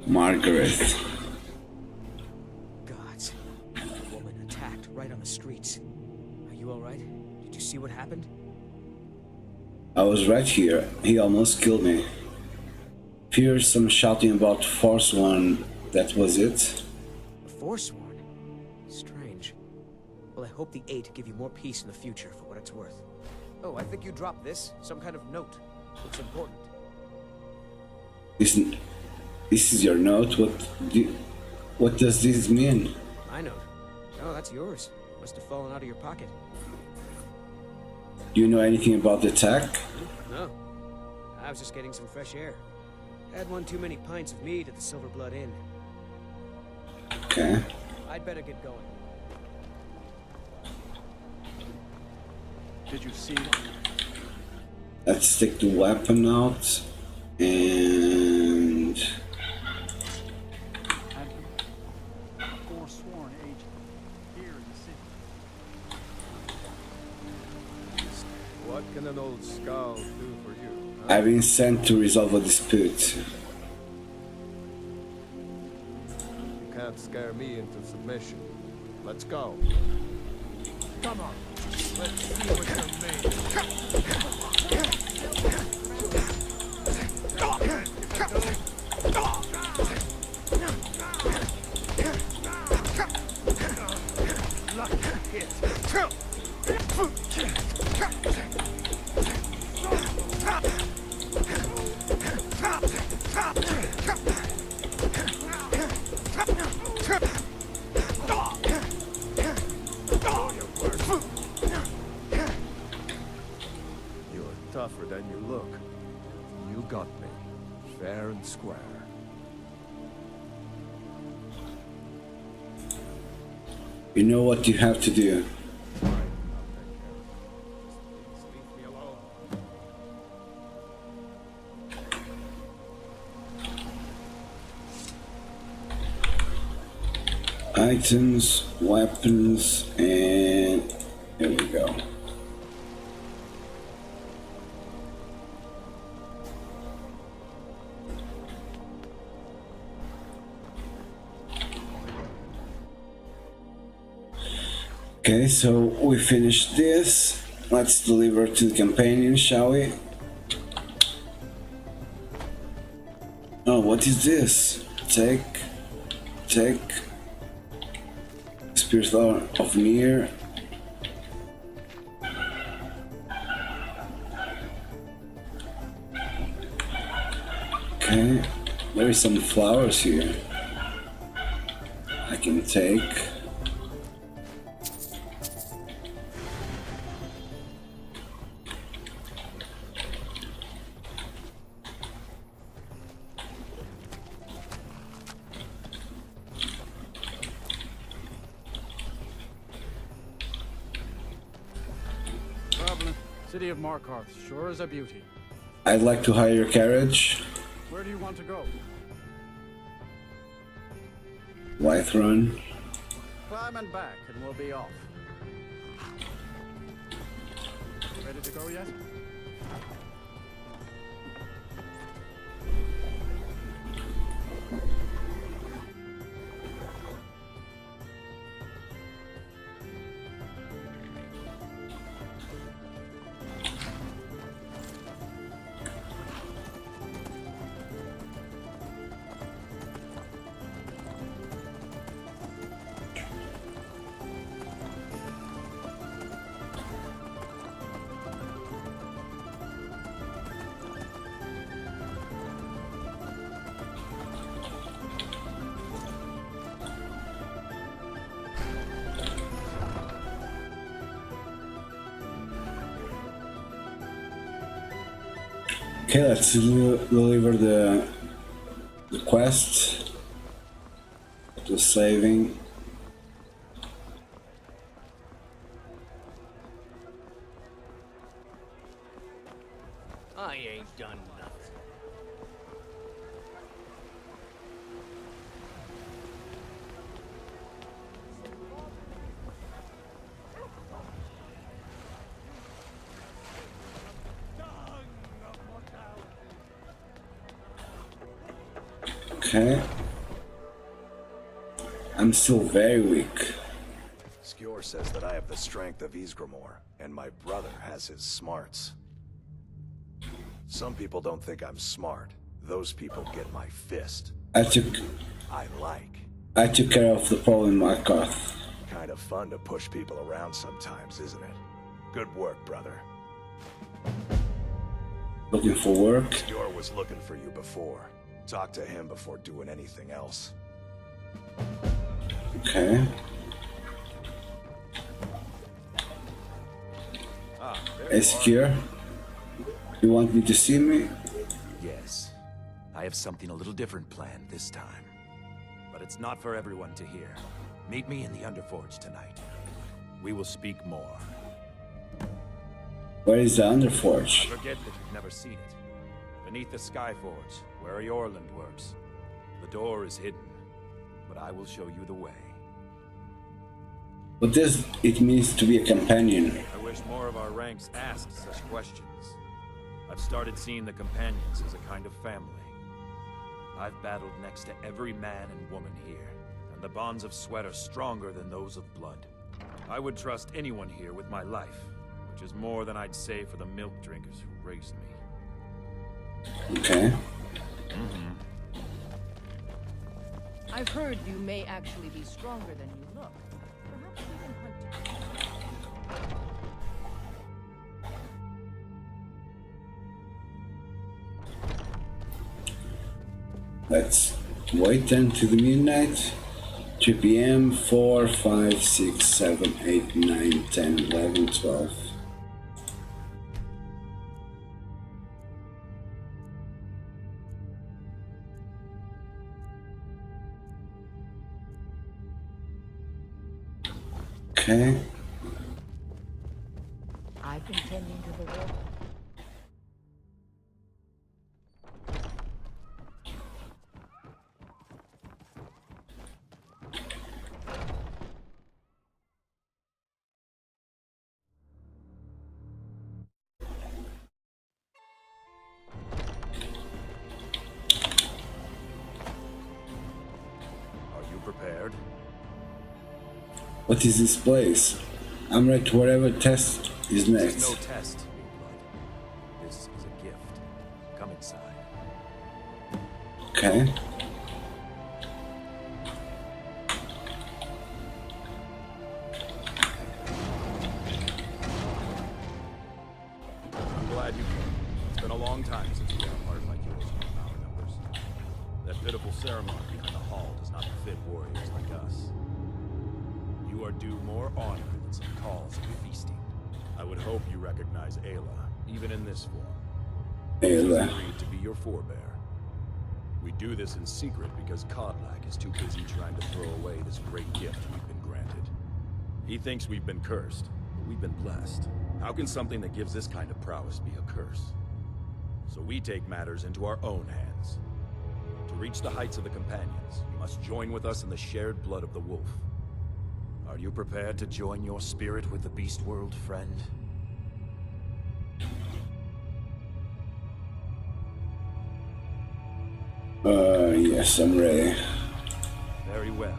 Margaret. Gods. A woman attacked right on the streets. Are you alright? Did you see what happened? I was right here. He almost killed me. Here's some shouting about Forsworn. That was it. The Forsworn? Strange. Well, I hope the Eight give you more peace in the future for what it's worth. Oh, I think you dropped this. Some kind of note. Looks important. This is your note? What does this mean? My note? Oh, that's yours. Must have fallen out of your pocket. Do you know anything about the attack? No. I was just getting some fresh air. Had one too many pints of mead at the Silver Blood Inn. Okay. I'd better get going. Did you see it? Let's take the weapon out and Forsworn agent here in the city. What can an old skull do for you? I've been sent to resolve a dispute. You can't scare me into submission. Let's go. Come on. Let's see what you're made of. Tougher than you look. You got me, fair and square. You know what you have to do. Items, weapons, and here we go. Okay, so we finished this. Let's deliver to the companion, shall we? Oh, what is this? Take. Spears of Near. Okay, there is some flowers here. I can take. City of Markarth sure is a beauty. I'd like to hire a carriage. Where do you want to go? Whiterun. Climb and back and we'll be off. Ready to go yet? Okay, let's deliver the quest. To saving. I ain't done nothing. Okay. I'm still very weak. Skjor says that I have the strength of Ysgramor, and my brother has his smarts. Some people don't think I'm smart. Those people get my fist. I took care of the problem in Markarth. Kind of fun to push people around sometimes, isn't it? Good work, brother. Looking for work? Skjor was looking for you before. Talk to him before doing anything else. Okay. Secure. You want me to see me? Yes. I have something a little different planned this time. But it's not for everyone to hear. Meet me in the Underforge tonight. We will speak more. Where is the Underforge? I forget that you've never seen it. Beneath the Skyforge, where Eorlund works. The door is hidden, but I will show you the way. What does it mean to be a companion? I wish more of our ranks asked such questions. I've started seeing the companions as a kind of family. I've battled next to every man and woman here, and the bonds of sweat are stronger than those of blood. I would trust anyone here with my life, which is more than I'd say for the milk drinkers who raised me. Okay. Mm-hmm. I've heard you may actually be stronger than you look. Perhaps we can hunt together. Let's wait until the midnight. 2 p.m. 4, 5, 6, 7, 8, 9, 10, 11, 12. Okay. I've been tending to the water. Are you prepared? What is this place? I'm ready to whatever test is This next. is no test, Blood. This is a gift. Come inside. Okay. I'm glad you came. It's been a long time since we had a heart like yours in our numbers. That pitiful ceremony behind the hall does not befit warriors like us. You are due more honor than some calls and feasting. I would hope you recognize Ayla, even in this form. She's Ayla. agreed to be your forebear. We do this in secret because Kodlak is too busy trying to throw away this great gift we've been granted. He thinks we've been cursed, but we've been blessed. How can something that gives this kind of prowess be a curse? So we take matters into our own hands. To reach the heights of the Companions, you must join with us in the shared blood of the wolf. Are you prepared to join your spirit with the beast world, friend? Yes, I'm ready. Very well.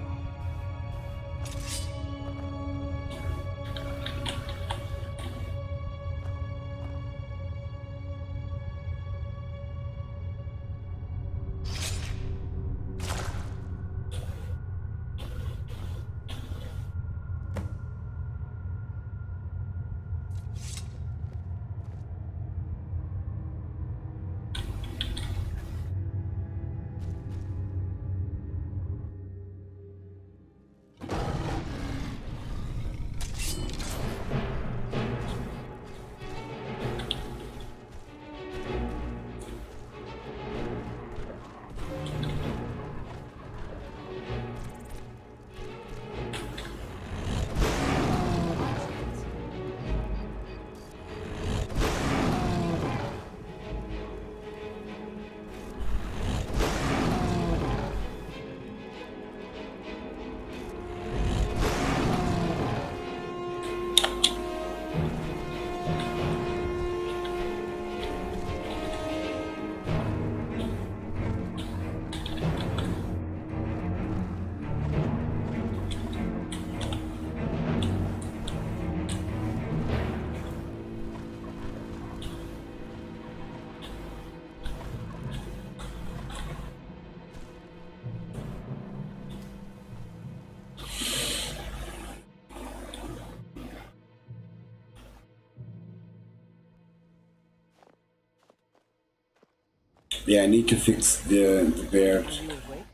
Yeah, I need to fix the beard. Are you awake?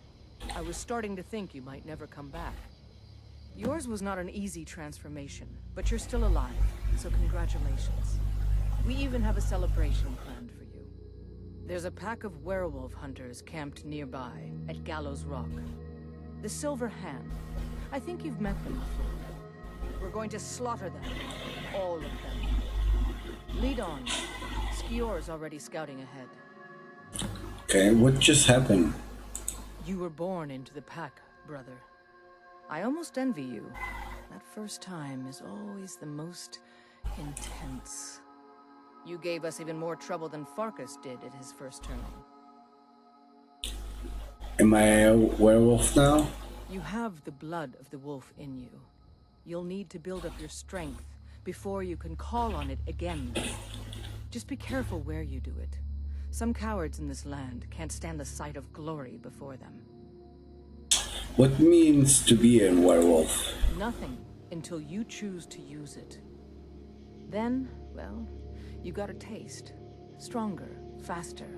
I was starting to think you might never come back. Yours was not an easy transformation, but you're still alive, so congratulations. We even have a celebration planned for you. There's a pack of werewolf hunters camped nearby, at Gallows Rock. The Silver Hand. I think you've met them before. We're going to slaughter them. All of them. Lead on. Skior's already scouting ahead. Okay, what just happened? You were born into the pack, brother. I almost envy you. That first time is always the most intense. You gave us even more trouble than Farkas did at his first turning. Am I a werewolf now? You have the blood of the wolf in you. You'll need to build up your strength before you can call on it again. Just be careful where you do it. Some cowards in this land can't stand the sight of glory before them. What means to be a werewolf? Nothing until you choose to use it. Then, well, you got a taste. Stronger, faster.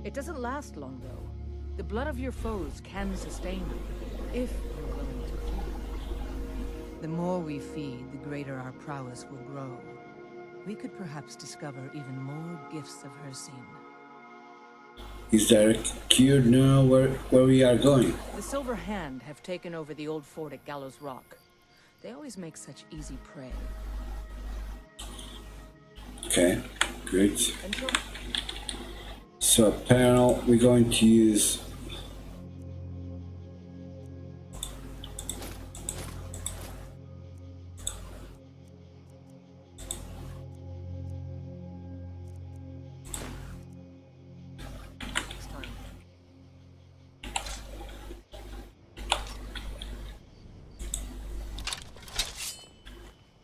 It doesn't last long, though. The blood of your foes can sustain you, if you're willing to feed. The more we feed, the greater our prowess will grow. We could perhaps discover even more gifts of Hercine. Is there a cure now where we are going? The Silver Hand have taken over the old fort at Gallows Rock. They always make such easy prey. Okay, good. Until So apparently we're going to use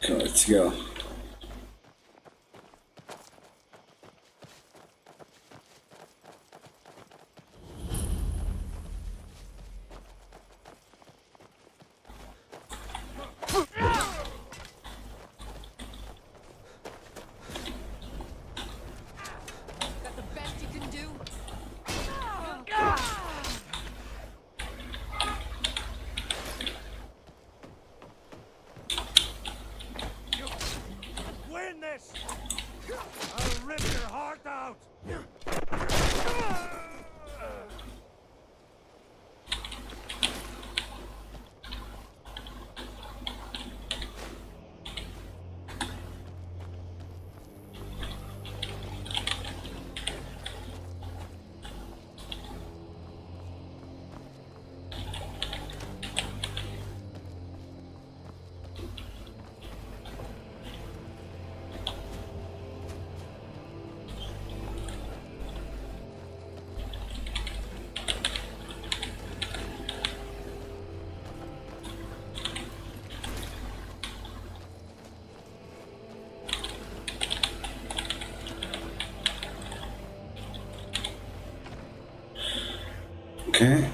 okay, let's go. That the best you can do? Win this! I'll rip your heart out! Okay.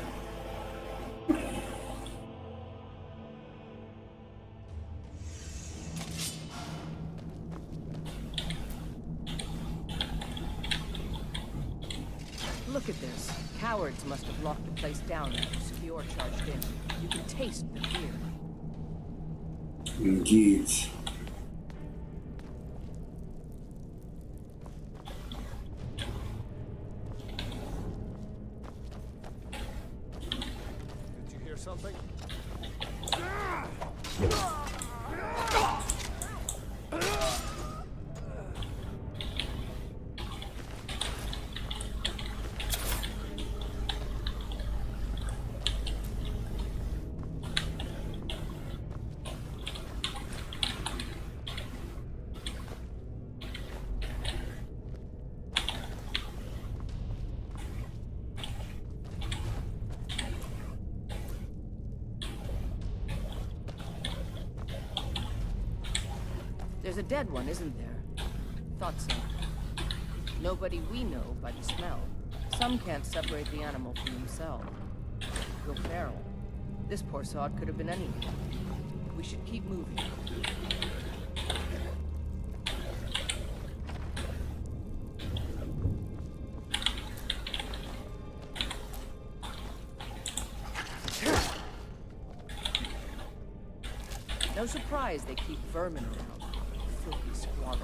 look at this. Cowards must have locked the place down after Secure charged in. You can taste the fear. Indeed. Did you hear something? There's a dead one, isn't there? Thought so. Nobody we know by the smell. Some can't separate the animal from themselves. Go feral. This poor sod could have been anything. We should keep moving. No surprise they keep vermin around. Filthy squalor.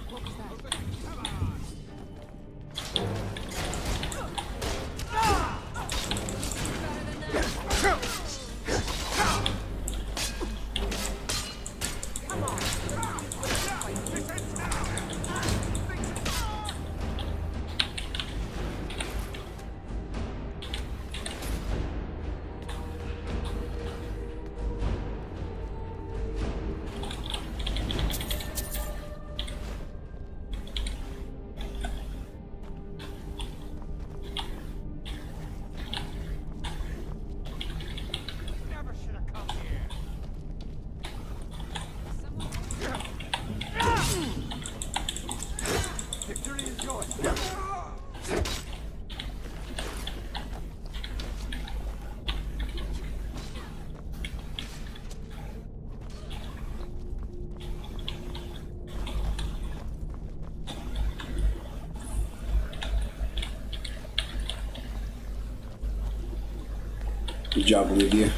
What was that? Good job, Lydia.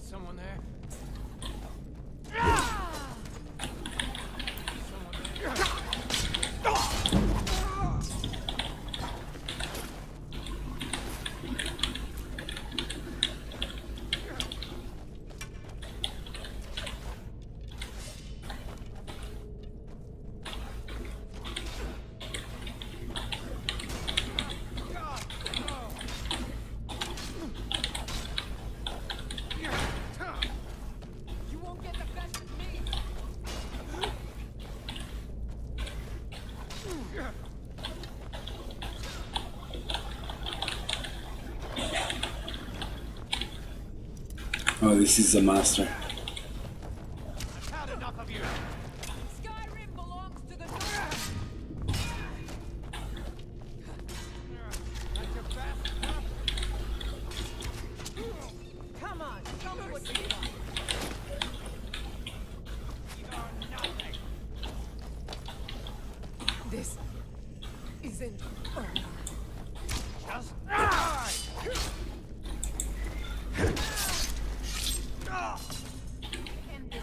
Someone there? You won't get the best of me. Oh, this is the master. I've had enough of you. Skyrim belongs to the North. That's your best. Come on, show me what you got. You're nothing. This isn't over. Just die! End this.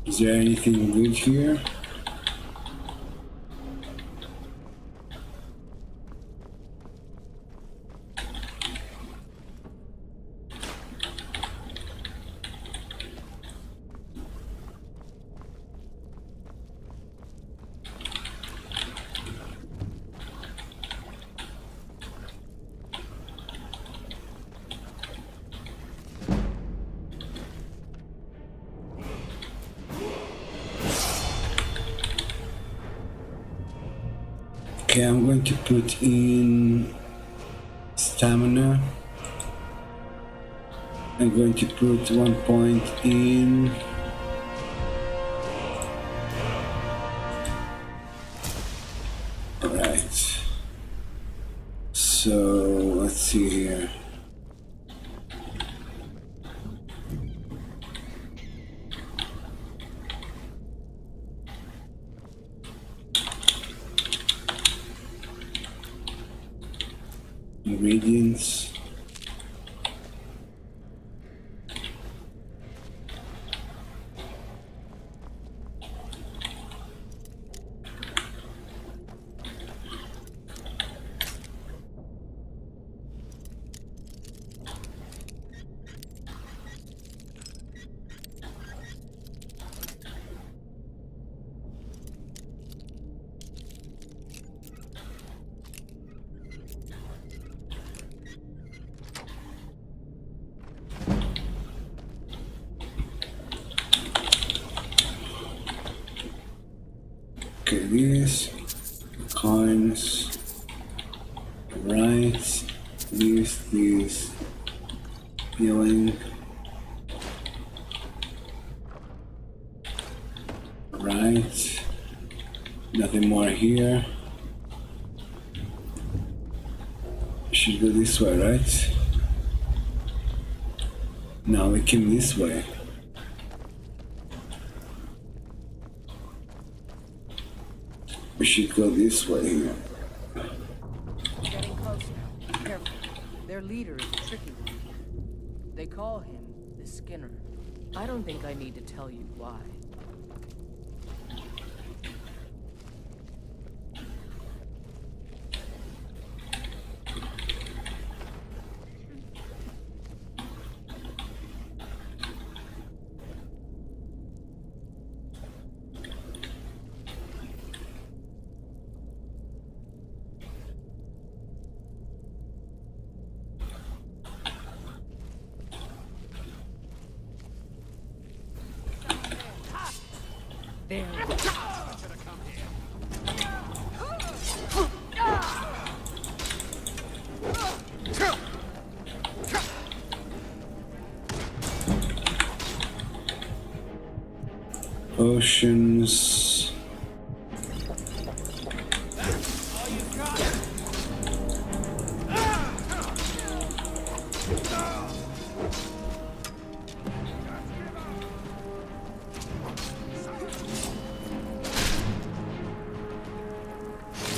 Is there anything good here? Okay, I'm going to put in stamina. I'm going to put 1 point in alright. So let's see here. Ingredients. Okay, this coins, right? This healing, right? Nothing more here. Should go this way, right? Now we came this way. We should go this way here. Getting close now. Careful. Their leader is a tricky one. They call him the Skinner. I don't think I need to tell you why. There. Oceans.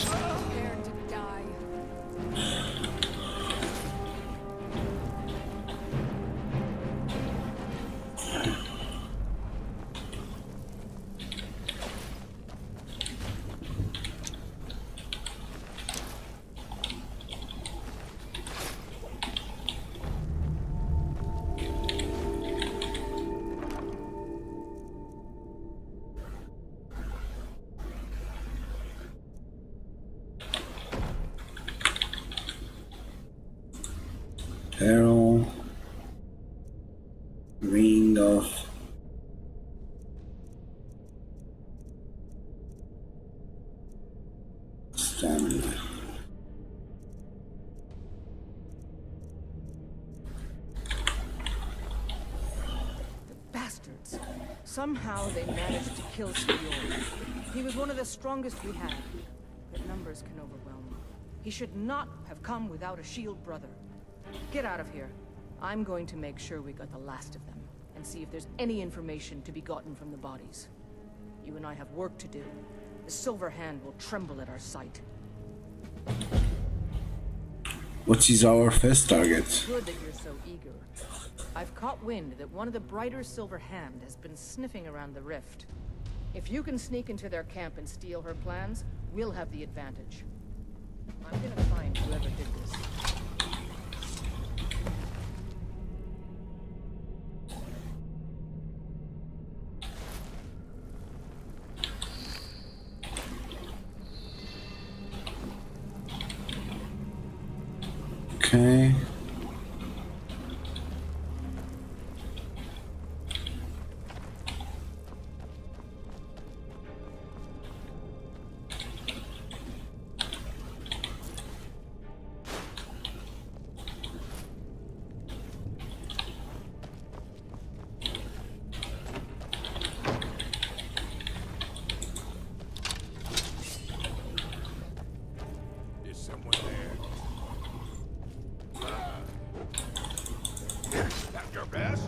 Prepared to die. Peril. Ring of stamina. Bastards. Somehow they managed to kill Signor. He was one of the strongest we had, but numbers can overwhelm. He should not have come without a shield brother. Get out of here. I'm going to make sure we got the last of them, and see if there's any information to be gotten from the bodies. You and I have work to do. The Silver Hand will tremble at our sight. What is our first target? Good that you're so eager. I've caught wind that one of the brighter Silver Hand has been sniffing around the rift. If you can sneak into their camp and steal her plans, we'll have the advantage. I'm gonna find whoever did this. Okay. Is someone there? That your best?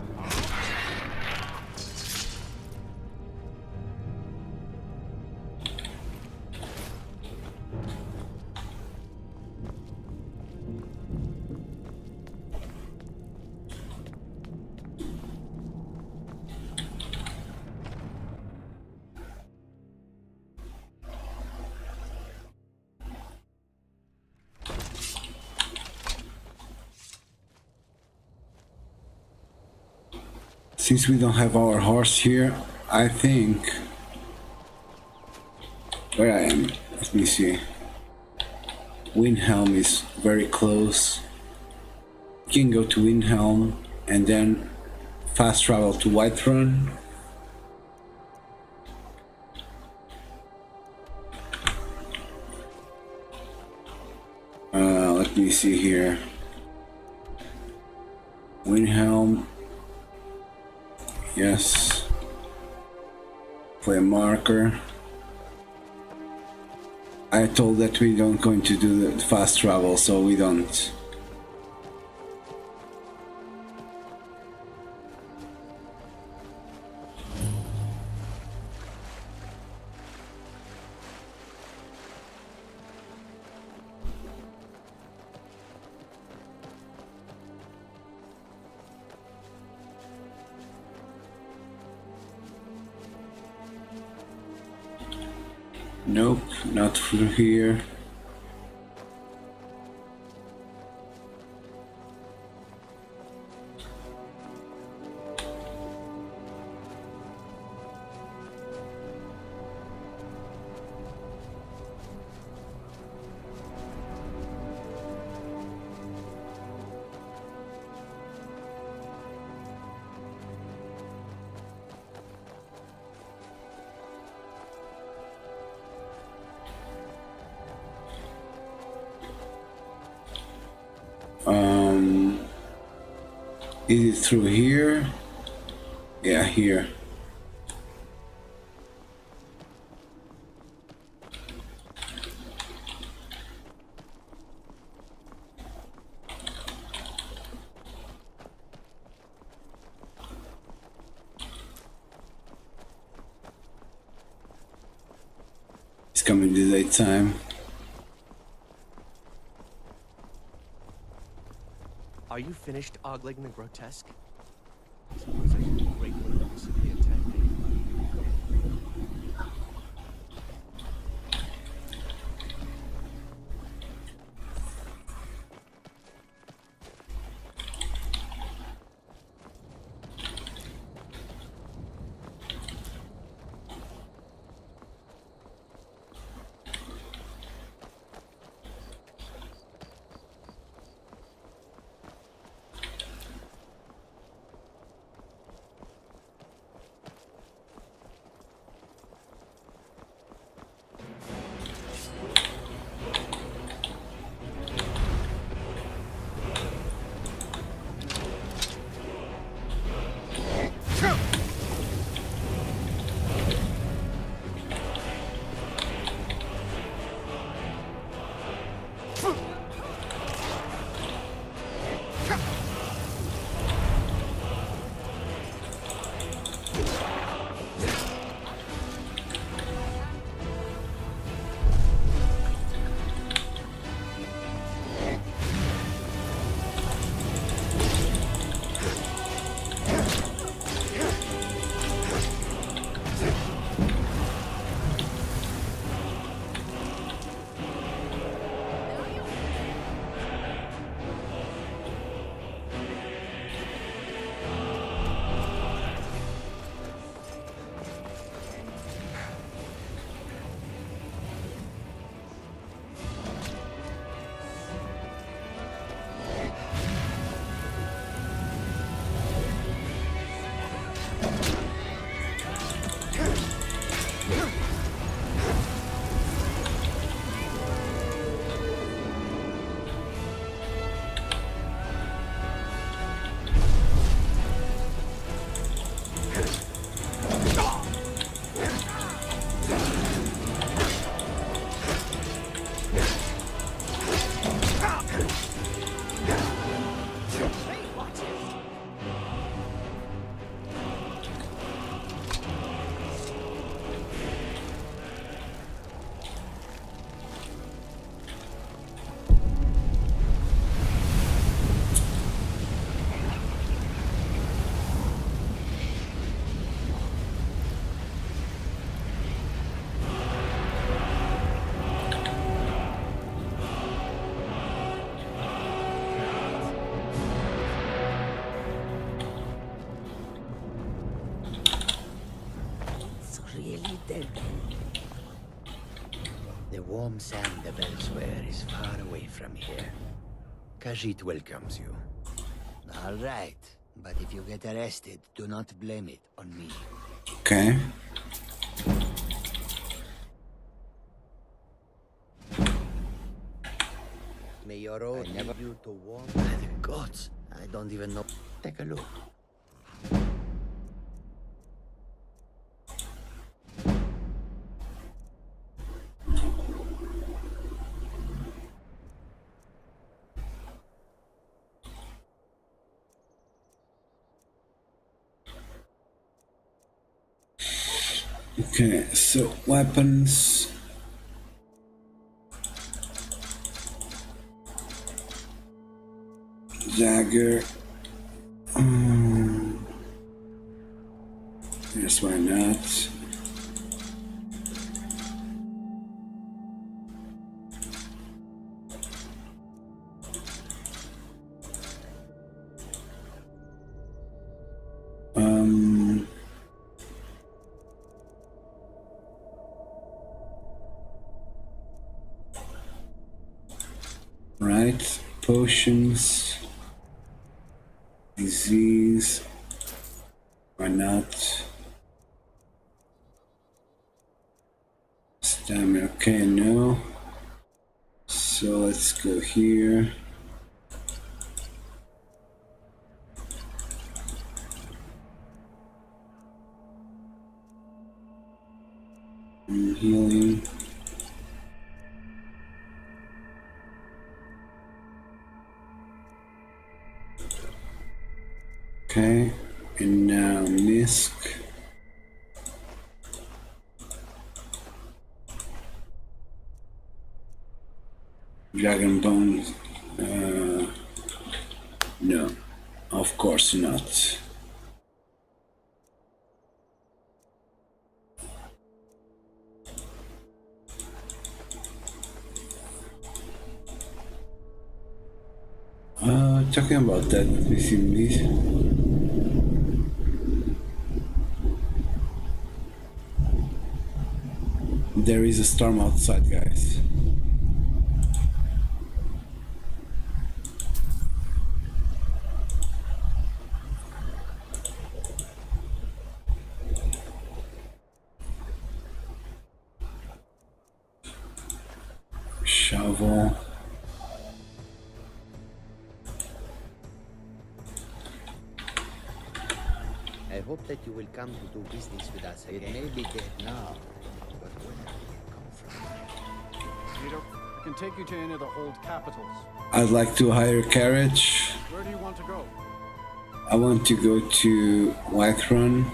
Since we don't have our horse here, I think where I am, let me see. Windhelm is very close. You can go to Windhelm and then fast travel to Whiterun. Let me see here. Windhelm. Yes. Play a marker. I told that we don't going to do the fast travel, so we don't. Nope, not through here. Is it through here? Yeah, here. It's coming to the time. Are you finished ogling the grotesque? Suppose I should be grateful that the city attacked me. The warm sand of elsewhere is far away from here. Khajiit welcomes you. All right, but if you get arrested, do not blame it on me. Okay. May your road never you to warm. The gods, I don't even know. Take a look. Okay, so weapons. Dagger. Yes, why not? Right, potions, disease, why not? Stamina, okay, no. So let's go here. Healing. Okay, and now Misk. Dragon Bones. No, of course not. Talking about that, let me see, please. There is a storm outside, guys. Shovel. I hope that you will come to do business with us again. It may be dead now, but where will it come from? Leader, I can take you to any of the hold capitals. I'd like to hire a carriage. Where do you want to go? I want to go to Whiterun.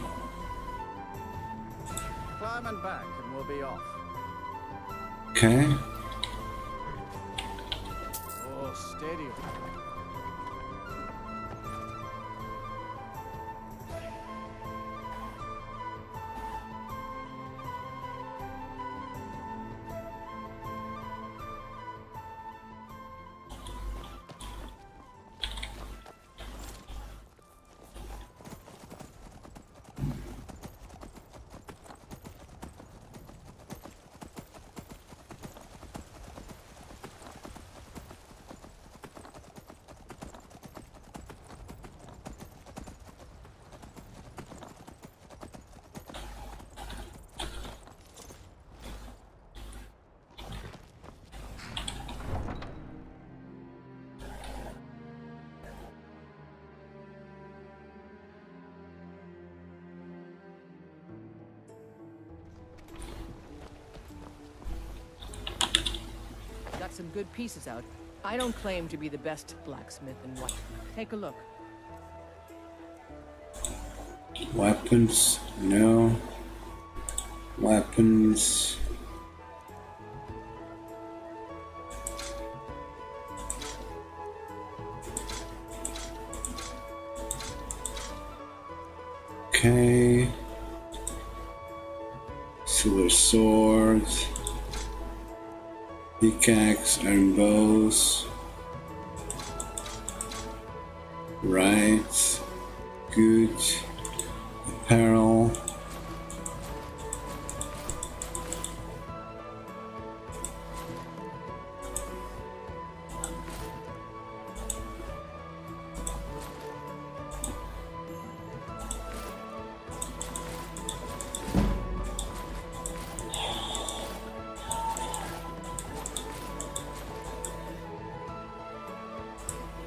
Climb and back, and we'll be off. Okay. Oh, steady. Got some good pieces out. I don't claim to be the best blacksmith in what. Take a look. Weapons, no. Weapons. Okay. Silver swords. Pickaxe, iron bows. Right. Good. Apparel.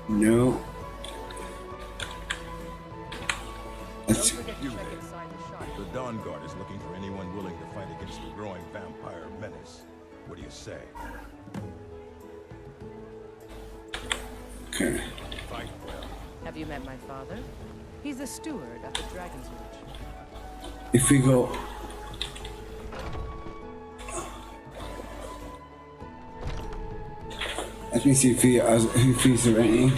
No. Let's see. The Dawn Guard is looking for anyone willing to fight against the growing vampire menace. What do you say? Okay. Fight well. Have you met my father? He's the steward at the Dragon's Reach. If we go. Let me see if he's raining.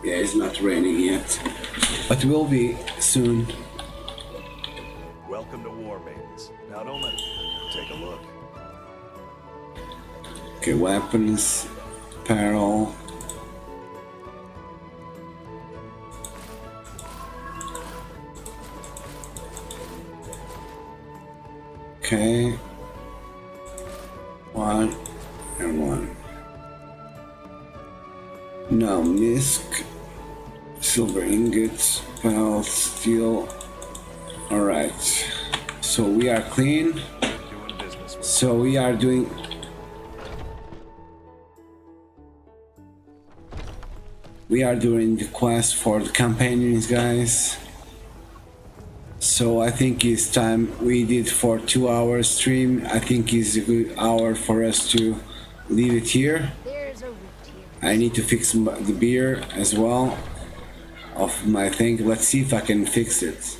Yeah, it's not raining yet, but will be soon. Welcome to War Maidens. Now don't let it. Take a look. Okay, weapons, apparel. Okay. One and one. Now Misk, silver ingots, pearl, steel. Alright. So we are clean. Doing business with So we are doing. We are doing the quest for the companions, guys. So I think it's time. We did for 2 hours stream. I think it's a good hour for us to leave it here. I need to fix the beer as well of my thing. Let's see if I can fix it.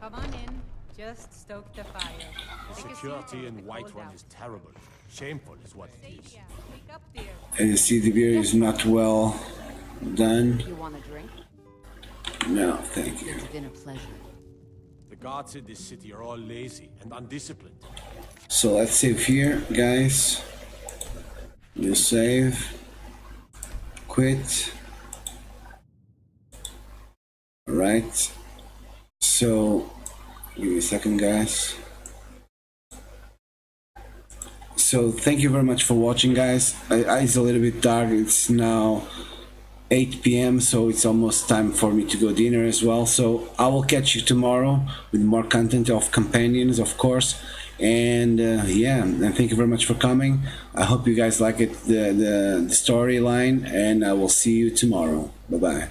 Come on in. Just stoke the fire. Security in Whiterun is terrible. Shameful is what it is. As you see, the beer is not well done. You want a drink? No, thank you. It's been a pleasure. The guards in this city are all lazy and undisciplined. So let's save here, guys. You save. Quit. Alright. So, give me a second, guys. So, thank you very much for watching, guys. It's a little bit dark. It's now 8 p.m. so it's almost time for me to go dinner as well. So I will catch you tomorrow with more content of companions, of course. And yeah, and thank you very much for coming. I hope you guys like it, the storyline, and I will see you tomorrow. Bye bye.